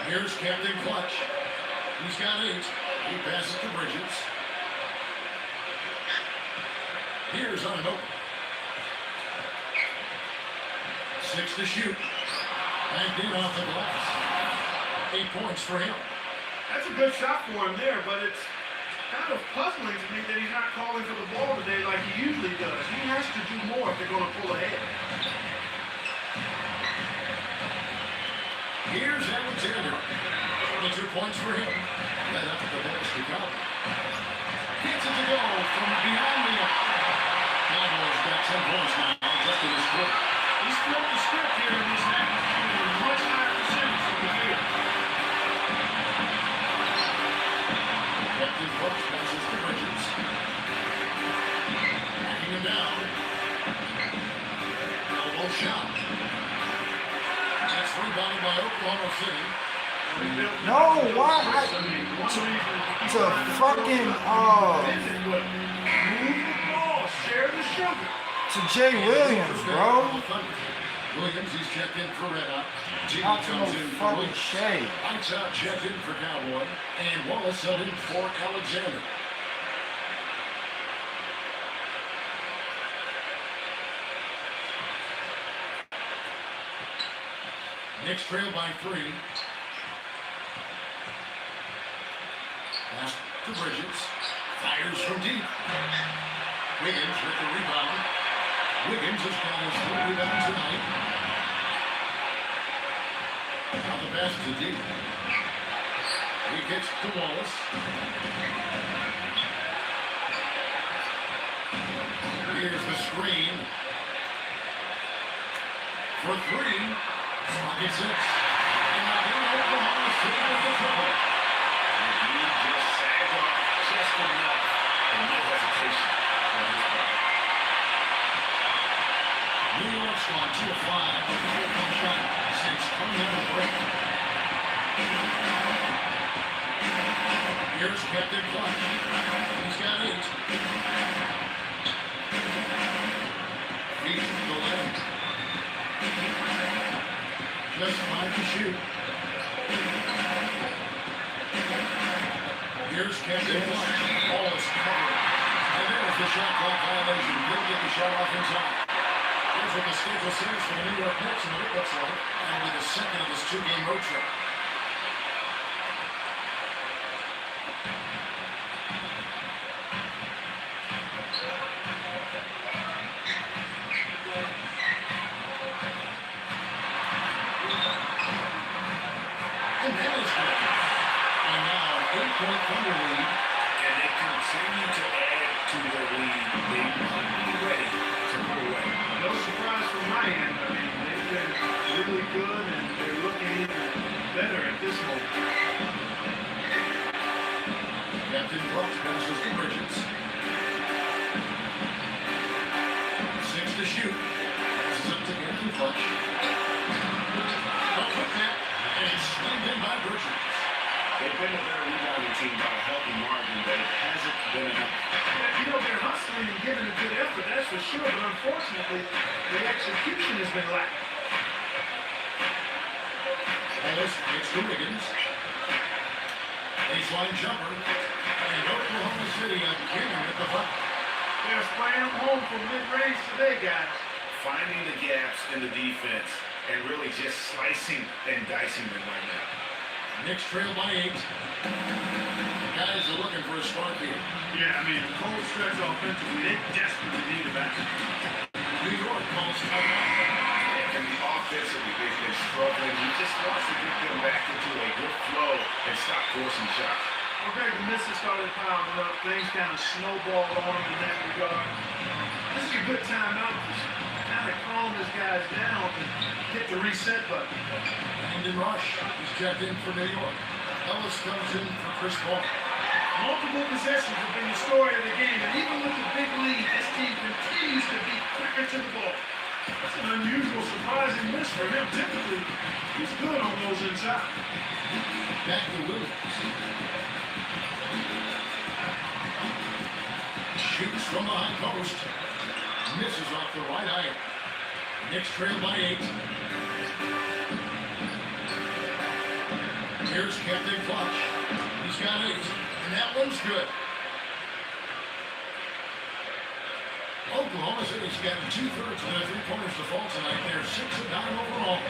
Here's Captain Clutch. He's got 8. He passes to Bridges. Here's on an open. 6 to shoot. Banked in off the glass. 8 points for him. That's a good shot for him there, but it's kind of puzzling to me that he's not calling for the ball today like he usually does. He has to do more if they're going to pull ahead. Here's Alexander. 22 points for him. Led up to the bench to go. Gets it to go from behind the arc. Cowboys got 10 points now, just in this quarter. He's flipped the script here in this half. With a much higher percentage from the field. Captain Clutch passes to Bridges. Backing him down. Elbow shot. That's rebounded by Oklahoma City. No, why? To fucking, Move the ball, share the sugar. to Jay Williams, bro. Williams, he's checked in for Red Hot. G Not to no comes in for fucking Williams. Shea. Lights out, checked in for Cowboy. And Wallace sub in for Alexander. Knicks trail by 3. Pass to Bridges. Fires from deep. Wiggins with the rebound. Wiggins has got his 3rd rebound tonight. Now the pass to deep. He kicks to Wallace. Here's the screen. For 3. Pocket 6. And now here Oklahoma City with the triple. He just sagged off just enough and no hesitation on his part. New York's gone 2 of 5 with the 4-point shot since coming in the break. Here's Captain Clutch. He's got 8. Feet to the left. Just 5 to shoot. Here's Captain Clutch. Ball is covered. And there's the shot clock violation. He'll get the shot off inside. Here's what the schedule says for the New York Knicks and what it looks like. And with the second of this 2-game road trip. And that is good. And now an 8-point Thunder lead. And they continue to add to their lead. They might be ready to put away. No surprise from my end. I mean, they've been really good, and they're looking even better at this moment. Captain Clutch passes to Bridges. 6 to shoot. Passes up to Captain Clutch. A quick net, and it's slammed in by Bridges. They've been a better rebounding team by a healthy margin, but it hasn't been enough. You know, they're hustling and giving a good effort, that's for sure, but unfortunately, the execution has been lacking. Ellis gets to Wiggins. Baseline jumper. And Oklahoma City again with the bucket. They're playing home from mid-range today, guys. Finding the gaps in the defense and really just slicing and dicing them right now. Knicks trail by 8. Guys are looking for a spark here. Yeah, I mean, a cold stretch offensively, they desperately need a back. New York calls timeout. And offensively, they've been struggling. He just wants to get them back into a good flow and stop forcing shots. Okay, the misses started piling up. Things kind of snowballed on him in that regard. This is a good timeout to kind of calm his guys down and hit the reset button. Brandon Rush is checked in for New York. Ellis comes in for Chris Paul. Multiple possessions have been the story of the game, and even with the big lead, this team continues to be quicker to the ball. That's an unusual, surprising miss for him. Typically, he's good on those inside. Back to Williams. Shoots from the high post. Misses off the right eye. Knicks trail by 8. Here's Captain Clutch. He's got 8. And that one's good. Oklahoma City's got 2/3 of their 3-pointers to fall tonight. They're 6 of 9 overall.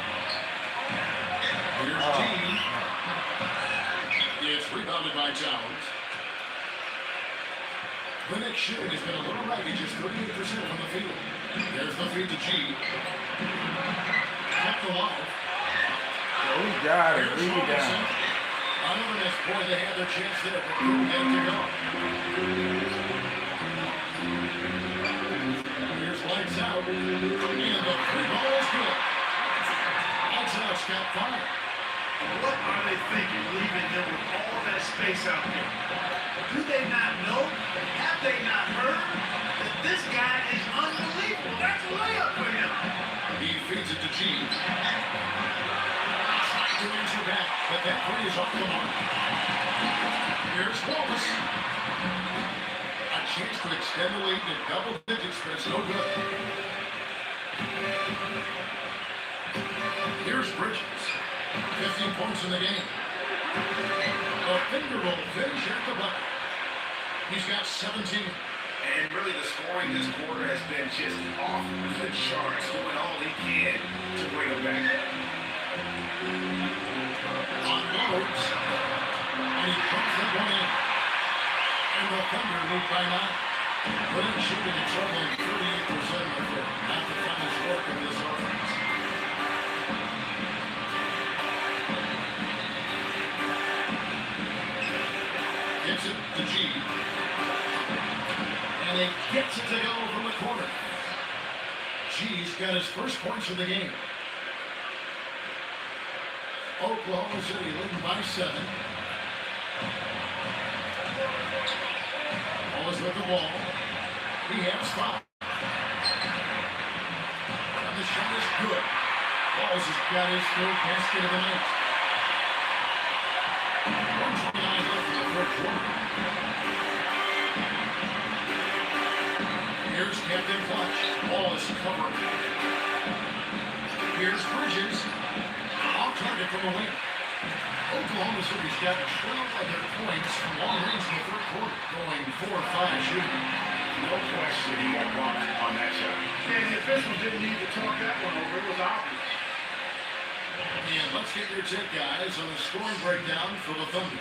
Here's Dean. It's rebounded by Towns. The Knicks shooting has been a little rocky, just 38% from the field. There's the feed to G. Kept alive. Oh, he got it. Here's Lead down. Robinson. Another miss. Boy, they had their chance there, but couldn't get it to go. Here's lights out. And the 3-ball is good. Lights out, Scott Fire. What are they thinking, leaving him with all that space out there? Do they not know? Have they not heard that this guy is unbelievable? That's a layup for him. He feeds it to G. Trying to answer back, but that three is off the mark. Here's Wallace. A chance to extend the lead to double digits, but it's no good. Here's Bridges. 15 points in the game. A finger roll finish at the bucket. He's got 17. And really the scoring this quarter has been just off the charts, doing all he can to bring them back. Unloads. And he puts that one in. And the Thunder lead by 9. But in shooting and troubling 38% of it. Not the finest work of this offense. Gets it to G. And he gets it to go from the corner. G's got his first points of the game. Oklahoma City leading by 7. Always with the ball. He has 5. And the shot is good. Walls has got his third basket of the night. 129 quarter. Here's Captain Clutch. Ball is covered. Here's Bridges. Off target from the wing. Oklahoma City's got 12 of their points from long range in the third quarter, going 4-5 shooting. No question he got blocked on that shot. And the officials didn't need to talk that one over. It was obvious. And let's get your take, guys, on the scoring breakdown for the Thunder.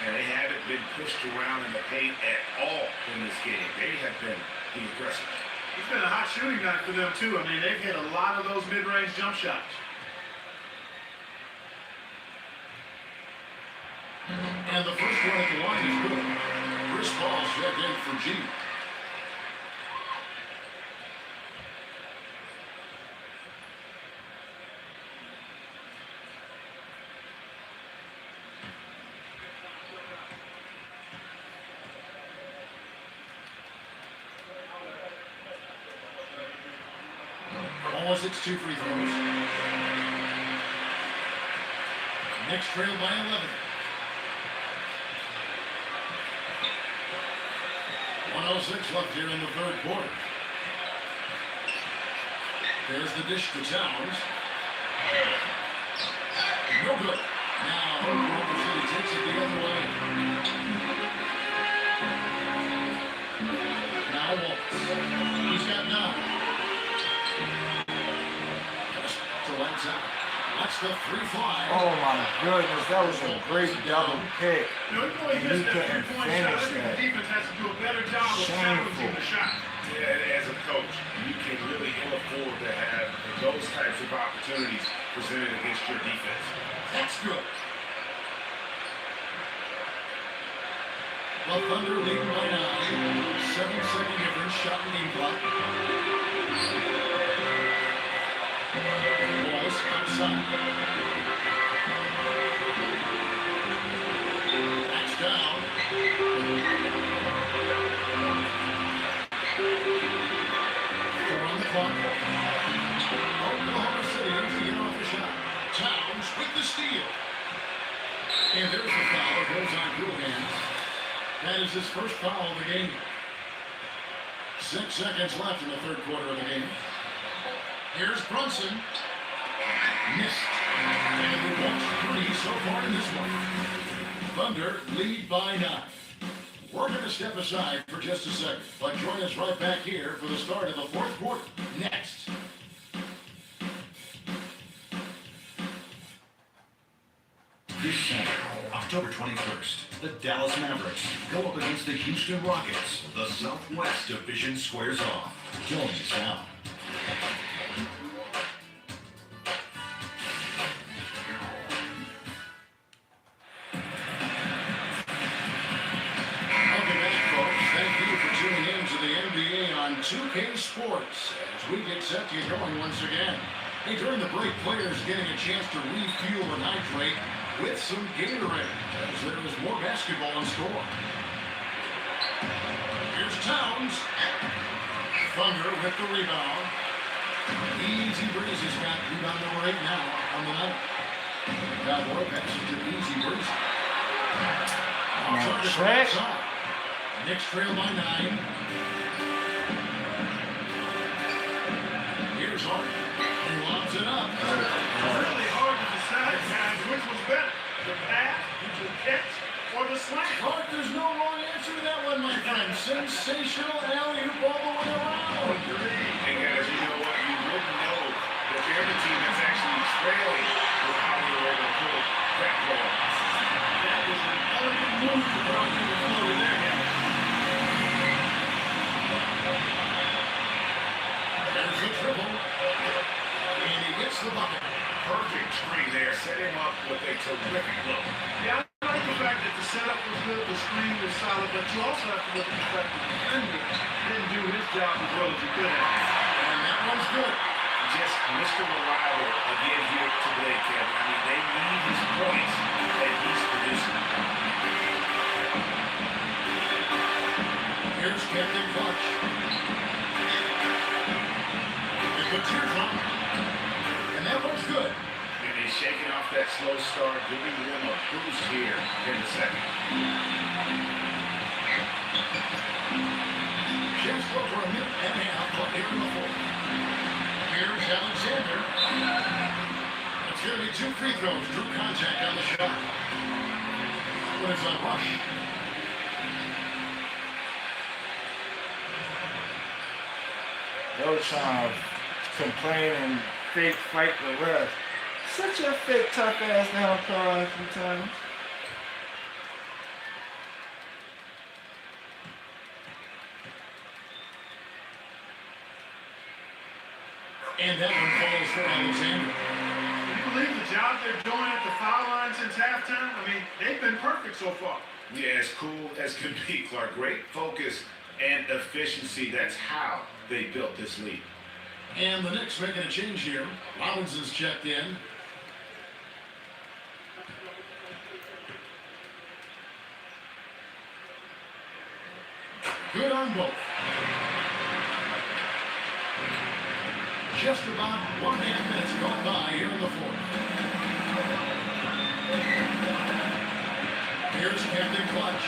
And they haven't been pushed around in the paint at all in this game. They have been the aggressive. It's been a hot shooting night for them, too. I mean, they've hit a lot of those mid-range jump shots. And the first one at the line is good. Chris Paul checked in for G. Almost 6-2 free throws. Knicks trail by 11. 1:06 left here in the third quarter. There's the dish to Towns. No good. Now, Oklahoma City takes it the other way. Now Waltz. He's got 9. To lights out. Watch the 3 fly. Oh my goodness, that was a great double kick. You know, even though he missed that couldn't three-point shot, I finish think that. the defense has to do a better job of challenging the shot. Yeah, as a coach, you can really ill afford to have those types of opportunities presented against your defense. That's good. The Thunder lead by 9. 7-second difference. Shot and game clock. Wallace outside. That's down. 4 on the clock. Oklahoma City needs to get off the shot. Towns with the steal. And there's a foul. It goes on Cool Hands. That is his first foul of the game. 6 seconds left in the third quarter of the game. Here's Brunson. Missed. And we watched 3 so far in this one. Thunder lead by 9. We're going to step aside for just a second, but join us right back here for the start of the fourth quarter. Next. This Saturday, October 21st, the Dallas Mavericks go up against the Houston Rockets. The Southwest Division squares off. Don't miss out. Welcome back, folks. Thank you for tuning in to the NBA on 2K Sports as we get set to get going once again. Hey, during the break, players getting a chance to refuel and hydrate with some Gatorade as there is more basketball in store. Here's Towns. Thunder with the rebound. Easy Breeze has got rebound number 8 now on the night. Cowboy passes to Easy Breeze. Target from check. outside. Knicks trail by 9. Here's Hart. He lobs it up. It's really hard to decide, guys, which was better. The pass, the catch, or the slam. Hart, there's no wrong answer to that one, my friend. Sensational alley-oop all the way around. And guys, you know what? You wouldn't know that the other team that's actually trailing with how they were able to pull that ball. That was an elegant move to throw to the floor in there, guys. There's the triple. And he gets the bucket. Perfect screen there. Set him up with a terrific look. Yeah, I like the fact that the setup was good, the screen was solid, but you also have to look at the fact that the defender didn't do his job as well as he could have. And that one's good. Just Mr. Reliable again here today, Kevin. I mean, they need his points that he's producing. Here's Captain Clutch. It's the teardrop. And that one's good. And his shaking off that slow start, giving them a boost here in the second. Just over a minute and a half left here in the fourth. Here's Alexander. It's going to be 2 free throws. Drew contact on the shot. When it's on rush. They were trying to complain and fake fight the ref. Such a fake tough ass down call sometimes. And that one falls for Alexander. Can you believe the job they're doing at the foul line since halftime? I mean, they've been perfect so far. Yeah, as cool as could be, Clark. Great focus and efficiency. That's how they built this lead. And the Knicks making a change here. Robinson's checked in. Good on both. Just about 1.5 minutes gone by here in the fourth. Here's Captain Clutch.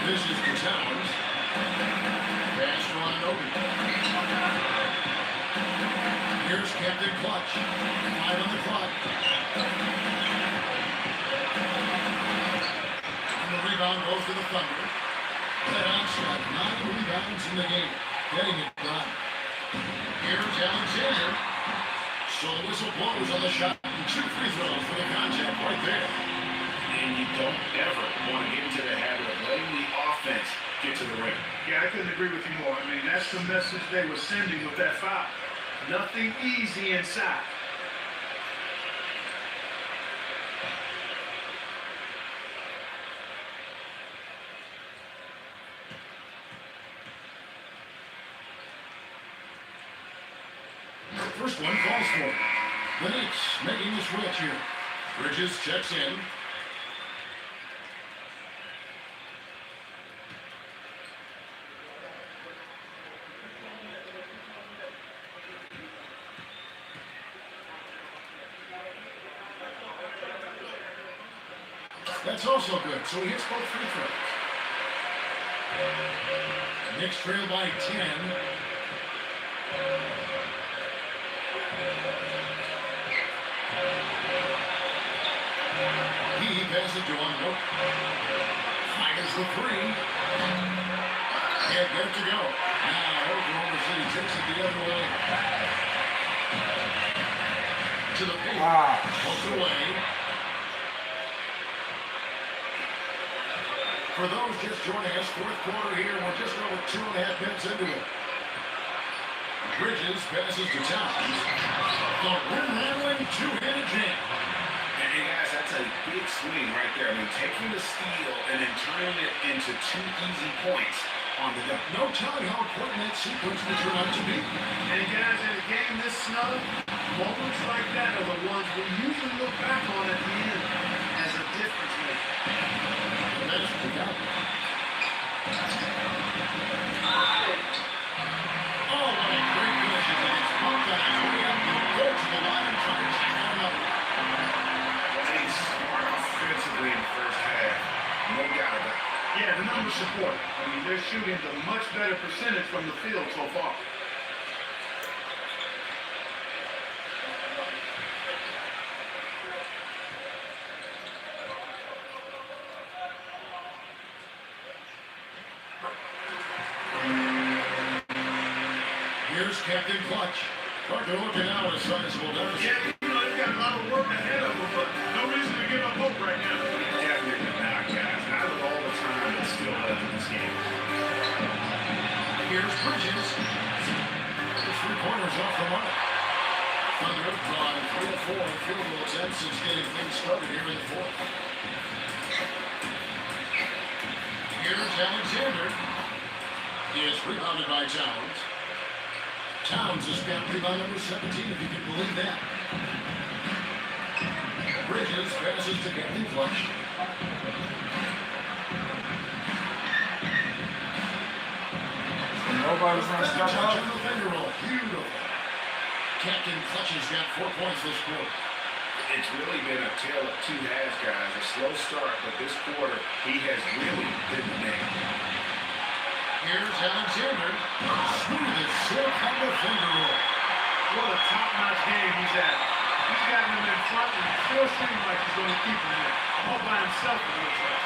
This is to Towns. Pass to Ananobi. Here's Captain Clutch. 5 on the clock. And the rebound goes to the Thunder. That onslaught, 9 rebounds in the game. Getting it done. Here's Alexander. So the whistle blows on the shot. And 2 free throws for the contact right there. And you don't ever want to get into the habit of letting the offense get to the rim. Yeah, I couldn't agree with you more. I mean, that's the message they were sending with that foul. Nothing easy inside. First one falls for it. The Knicks making the switch here. Bridges checks in. That's also good, so he hits both free throws. Knicks trail by 10. He passes it to Undo. Fires the 3. Can't get it to go. Now Oklahoma City takes it the other way. To the paint. Poked away. For those just joining us, fourth quarter here, we're just over 2.5 minutes into it. Bridges passes to Towns. The rim-handling two-handed jam. And guys, that's a big swing right there. I mean, taking the steal and then turning it into 2 easy points on the dunk. No telling how important that sequence will turn out to be. And guys, in a game this snug, moments like that are the ones we usually look back on at the end as a difference maker. That's what we got. Oh, what a great finish against Buckeyes. Hurry up, go to the line and try to check out another. Playing smart offensively in the first half. No doubt about it. Yeah, the numbers support it. I mean, they're shooting the much better percentage from the field so far. Here's Captain Clutch. But they're looking out at a sizable deficit. Yeah, you know, they've got a lot of work ahead of them, but no reason to give up hope right now. Definitely not, guys. I look all the time and still love this game. Here's Bridges. The 3-pointers off the mark. Thunder have drawn 3 of 4 field goal attempts since getting things started here in the fourth. Here's Alexander. He is rebounded by Towns. Towns has got rebound number 17, if you can believe that. Bridges passes to Captain Clutch. Nobody's gonna stop Touch up. on the finger roll. Beautiful. Captain Clutch has got 4 points this quarter. It's really been a tale of two halves, guys. A slow start, but this quarter, he has really been the man. Here's Alexander. Smooth as silk on the finger roll. What a top-notch game he's at. He's got him in front, and it still seems like he's going to keep him there. All by himself, it looks like.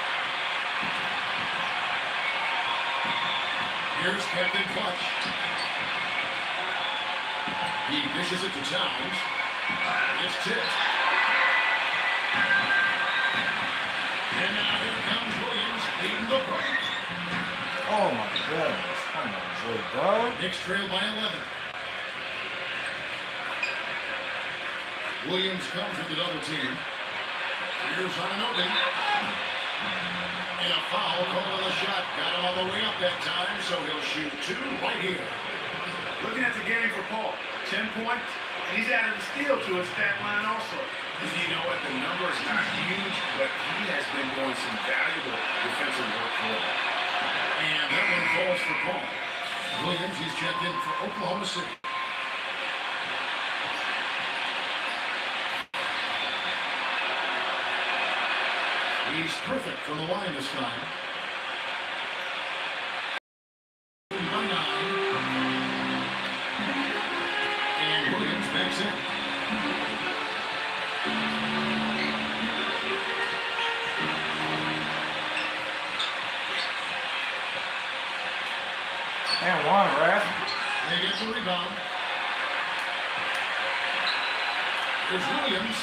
Here's Captain Clutch. He dishes it to Towns. It's tipped. And now here comes Williams leading the break. Oh my goodness. Come on, Jay, dog. Knicks trail by 11. Williams comes with the double team. Here's Ananobi. And a foul called on the shot. Got him all the way up that time, so he'll shoot 2 right here. Looking at the game for Paul. 10 points, and he's added a steal to his stat line also. And you know what? The number is not huge, but he has been doing some valuable defensive work for him. And that one falls for Paul. Williams, he's checked in for Oklahoma City. He's perfect from the line this time. By 9. And Williams makes it. And one, ref. They get the rebound. Here's Williams.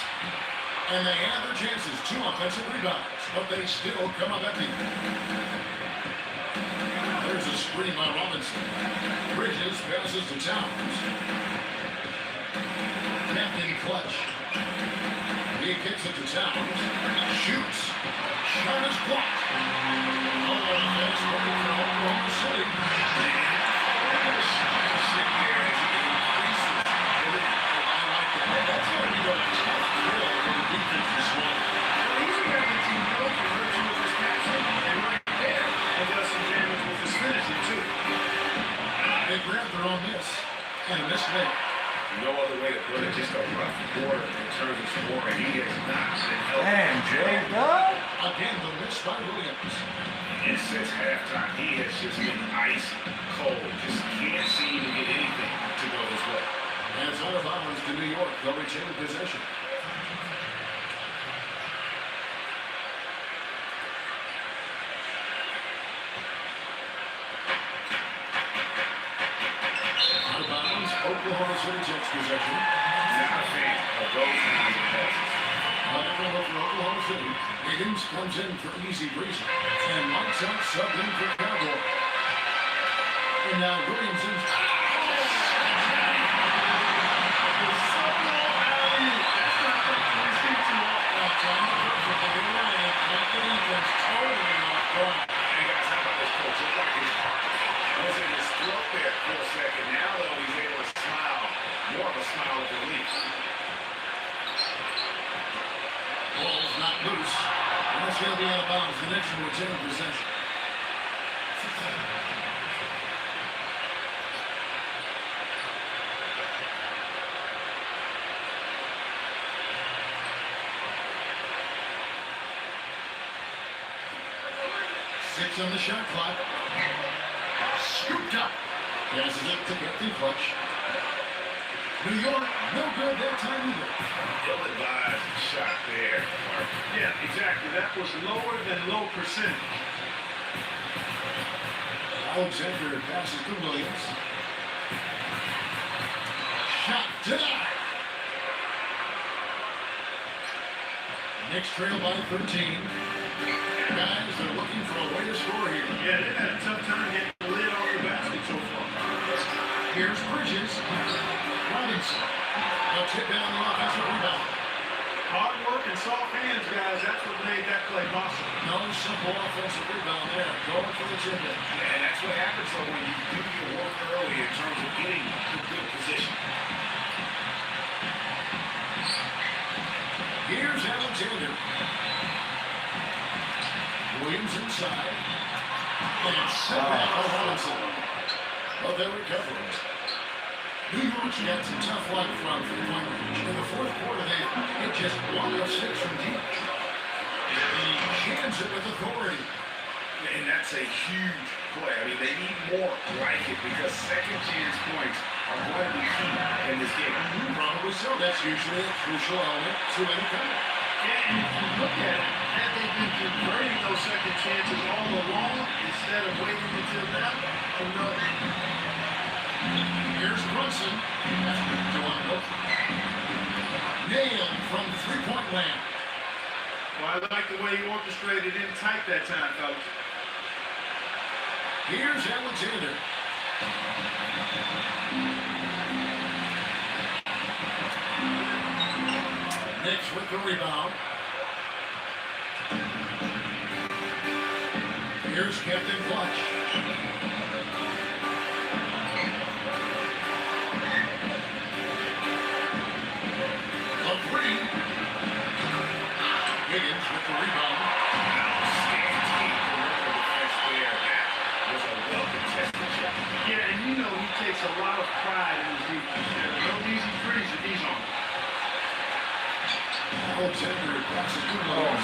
And they have their chances. 2 offensive rebounds. But they still come up empty. There's a screen by Robinson. Bridges passes to Towns. Captain Clutch. He kicks it to Towns. Shoots. Shot is blocked. Oh, that's working for Oklahoma City. They grabbed their own miss and a mistake. No other way to put it, just a rough quarter in terms of scoring. He has not been helped. Damn, Jay, dog. Again, the miss by Williams. And since halftime, he has just been ice cold. Just can't seem to get anything to go his way. And it's out of bounds to New York. They'll retain possession. Out of bounds, Oklahoma City takes possession. Not a fan of those kinds of passes. However, for Oklahoma City, Higgins comes in for easy breezy. And Mike's out subbed in for Cowboy. And now Williams in. Hey guys, how about this coach? Looked like his heart was in his throat there for a second. Now though, he's able to smile. More of a smile of relief. Ball's not loose. And that's going to be out of bounds. The Knicks will retain possession. Six on the shot clock. Scooped up. Passes it to Captain Clutch. New York, no good that time either. Ill-advised shot there, Mark. Yeah, exactly. That was lower than low percentage. Alexander passes to Williams. Shot denied. Knicks trail by 13. Guys, they're looking for a way to score here. Yeah, they've had a tough time getting the lid off the basket so far. Here's Bridges. Robinson. They'll tip in on the offensive rebound. Hard work and soft hands, guys. That's what made that play possible. No simple offensive rebound there. Going for the tip in. And that's what happens though when you do your work early in terms of getting to good position. Here's Alexander. Williams inside. And it's set back by Robinson. But they're recovering. New York's got some tough luck from three-point range. In the fourth quarter, they hit just 1 of 6 from deep. And he jams it with authority. And that's a huge play. I mean, they need more like it because second chance points are going to be key in this game. Probably so. That's usually a crucial element to any comeback. Yeah, and if you look at it, had they been converting those second chances all along instead of waiting until now, who knows? Here's Brunson. After doing it. Nailed from three-point land. Well, I like the way he orchestrated in tight that time, fellas. Here's Alexander. Knicks with the rebound. Here's Captain Clutch. A three. Higgins with the rebound. Yeah, and you know he takes a lot of pride in his defense. There are no easy threes that he's on. Alexander across the good Oh, off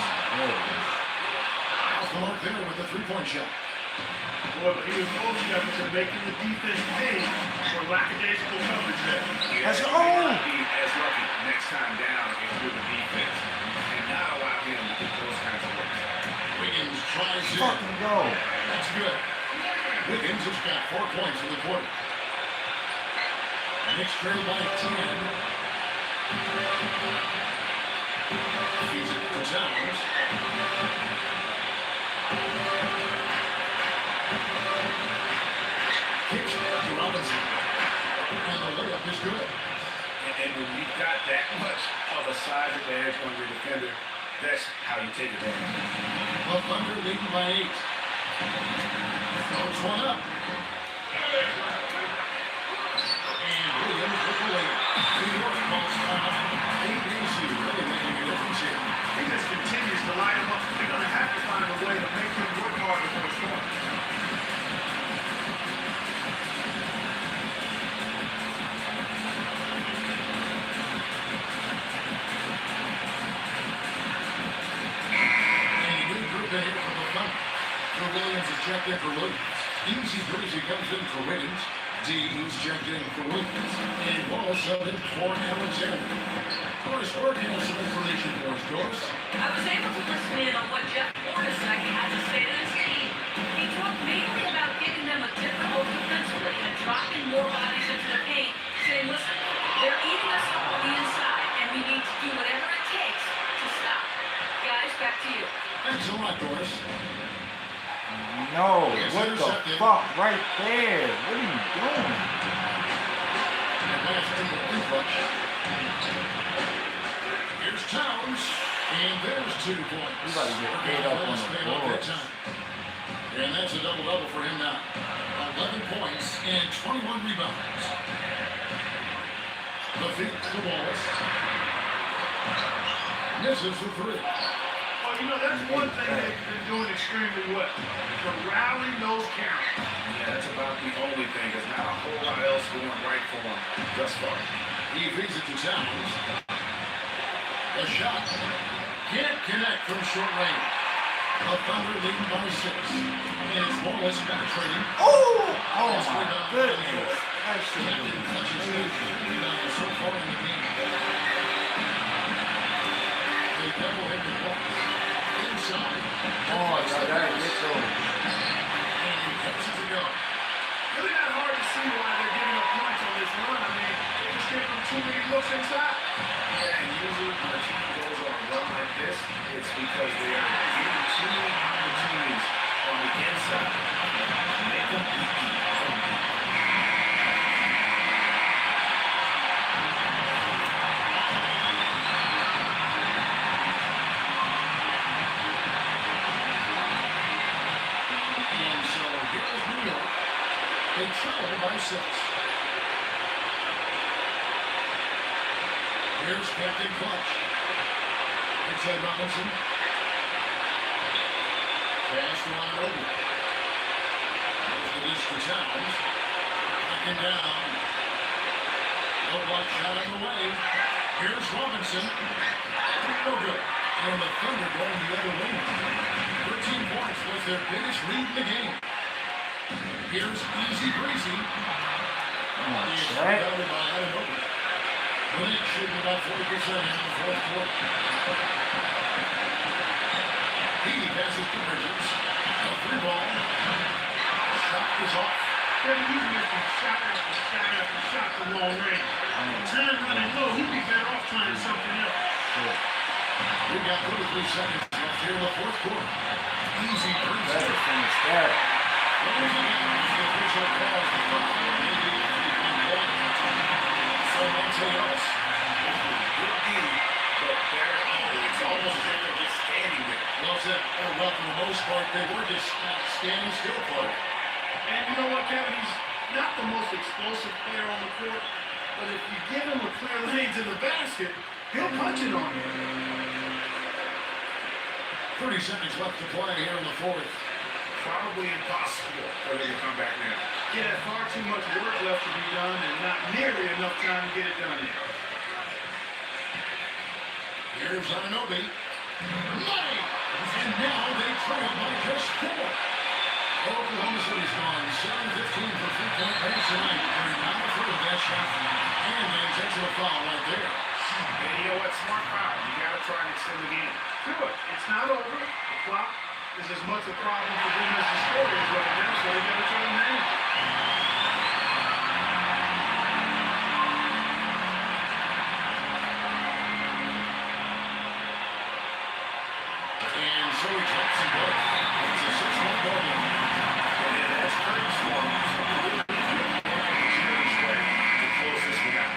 my the mark there with a three-point shot. Boy, but he was most efforts in making the defense pay for lackadaisical coverage there. Let's go! Be as lucky next time down if you're the defense and not allow him to get those kinds of looks. Wiggins tries it. Fucking go. That's good. Wiggins has got 4 points in the quarter. Knicks trail by 10. Feeds it to Towns. Kicks it to Robinson. And the layup is good. And when you've got that much of a size advantage on your defender, that's how you take advantage. The Thunder leading by 8. Throws one up. And Williams with the layup. New York calls time. ABC really making a difference here. He just continues to light him up. They're going to have to find a way to make him work harder for the score. And a new group in here for the Thunder. Joe Williams is checked in for Williams. Easy breezy comes in for Wiggins. Dean's checked in for Williams. And Wallace subbed in for Alexander. Doris Working has some information for us, Doris. I was able to listen in on what Jeff Hornacek had to say to his team. He talked mainly about giving them a different look defensively and dropping more bodies into the paint, saying, listen, they're eating us up on the inside, and we need to do whatever it takes to stop. Guys, back to you. Thanks a lot, Doris. No, what the fuck right there? What are you doing? And that's in the reflex. Here's Towns, and there's 2 points. You about to get paid up on the board. And that's a double-double for him now. 11 points and 21 rebounds. The feet to the Wallace. Misses the 3. Well, you know, that's one thing they've been doing extremely well. Corralling those counts. Yeah, that's about the only thing. There's not a whole lot else going right for him thus far. He feeds it to Towns. A shot. Can't connect from short range. The Thunder leading by 6. And it's Wallace penetrating. Oh my goodness. That shit Captain is touches crazy. so far in the game. They double hit the ball. Inside. Oh, yeah, that is so. And he gets it to go. Really not hard to see why they're giving up points on this run. I mean, they just give them too many looks inside. Yeah, and usually when a team goes on a run like this, it's because they are getting too many opportunities on the inside. Make them beat you. And so here's New York. They trail by 6. Here's Captain Clutch. Inside Robinson. Pass line over. Goes the dish to Towns. Backing down. No block shot on the way. Here's Robinson. No good. And the Thunder going the other way. 13 points was their biggest lead in the game. Here's Easy Breezy. He's rebounded by Adebayo. The Knicks shooting about 40% in the fourth quarter. He passes to Bridges. A free ball. Shot is off. Kevin, he's missing shot after shot after shot from long range. Time running low, he'd be better off trying something else. We've got 33 seconds left here in the fourth quarter. Easy Breezy. Better finish that. Closing out is the official call for the maybe so Monte Ellis. Good D, but better it's almost like they're just standing there. Well, well, for the most part, they were just standing still for it. And you know what, Kevin? He's not the most explosive player on the court, but if you give him a clear lane to the basket, he'll punch it on you. 30 seconds left to play here in the fourth. Probably impossible for them to come back now. Yeah, far too much work left to be done and not nearly enough time to get it done yet. Here's Anunoby. Money! And now they trail by just 4. Oklahoma City's gone 7-15 for three-point pace tonight. They're not afraid of that shot. And the intentional foul right there. And you know what? Smart foul. You got to try and extend the game. Do it. It's not over. The clock is as much a problem for them as the score is right now, so they got to try to manage it. And so he drops them both. It's a 6-1 ball game. And that's pretty smart. So you really need to get more experience way to close this one out.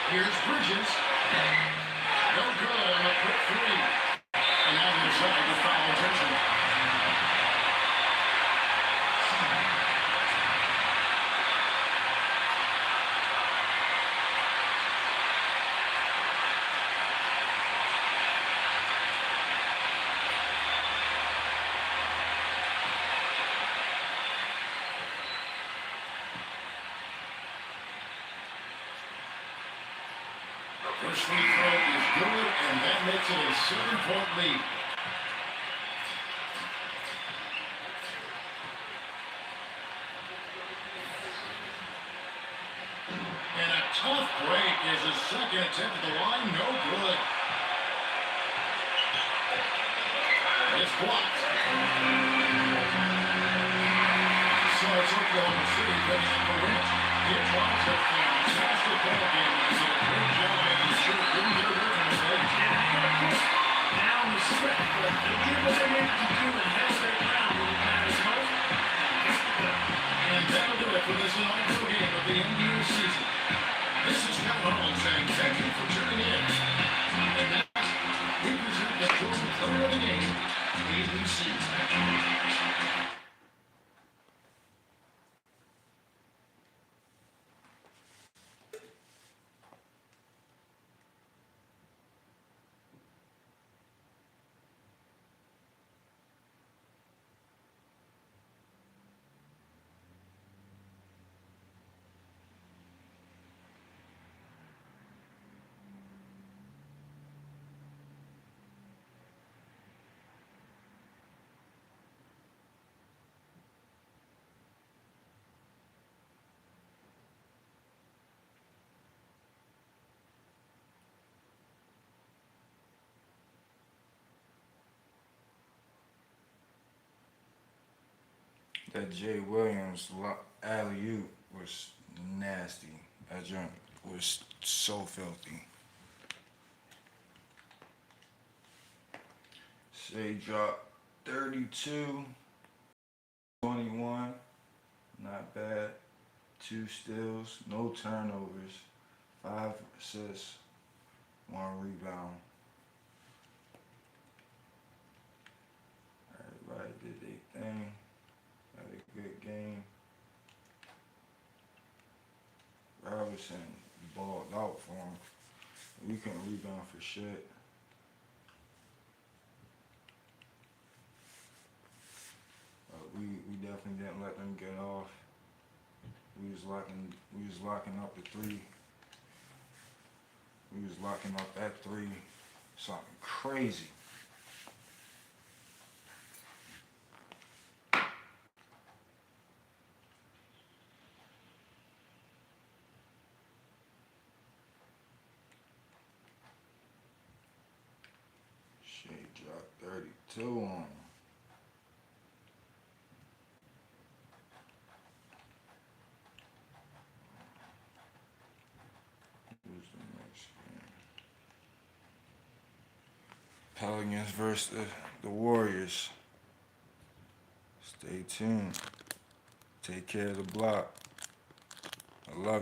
Here's Bridges. No good on a quick 3. And now the side with foul intentional. First free throw is good, and that makes it a 7-point lead. And a tough break is his second attempt at the line. No good. It's blocked. So it's Oklahoma City ready for win. It drops a fantastic ball game. They did a great job making sure it didn't get away from the stage. Down the stretch, but they did what they needed to do and held their ground when it matters most. And that'll do it for this inaugural game of the NBA season. This is Kevin Harlan saying thank you for tuning in. And now, we present the Jordan Player of the Game, ABC. That Jay Williams alley-oop was nasty. That joint was so filthy. Shea dropped 32, 21, not bad. 2 steals, no turnovers, 5 assists, 1 rebound. Everybody did their thing. Had a good game. Robinson balled out for him. We couldn't rebound for shit. definitely didn't let them get off. We was locking up the three. We was locking up that three. Something crazy. Shea dropped 32 on him. Who's the next game? Pelicans versus the Warriors. Stay tuned. Take care of the block. I love you.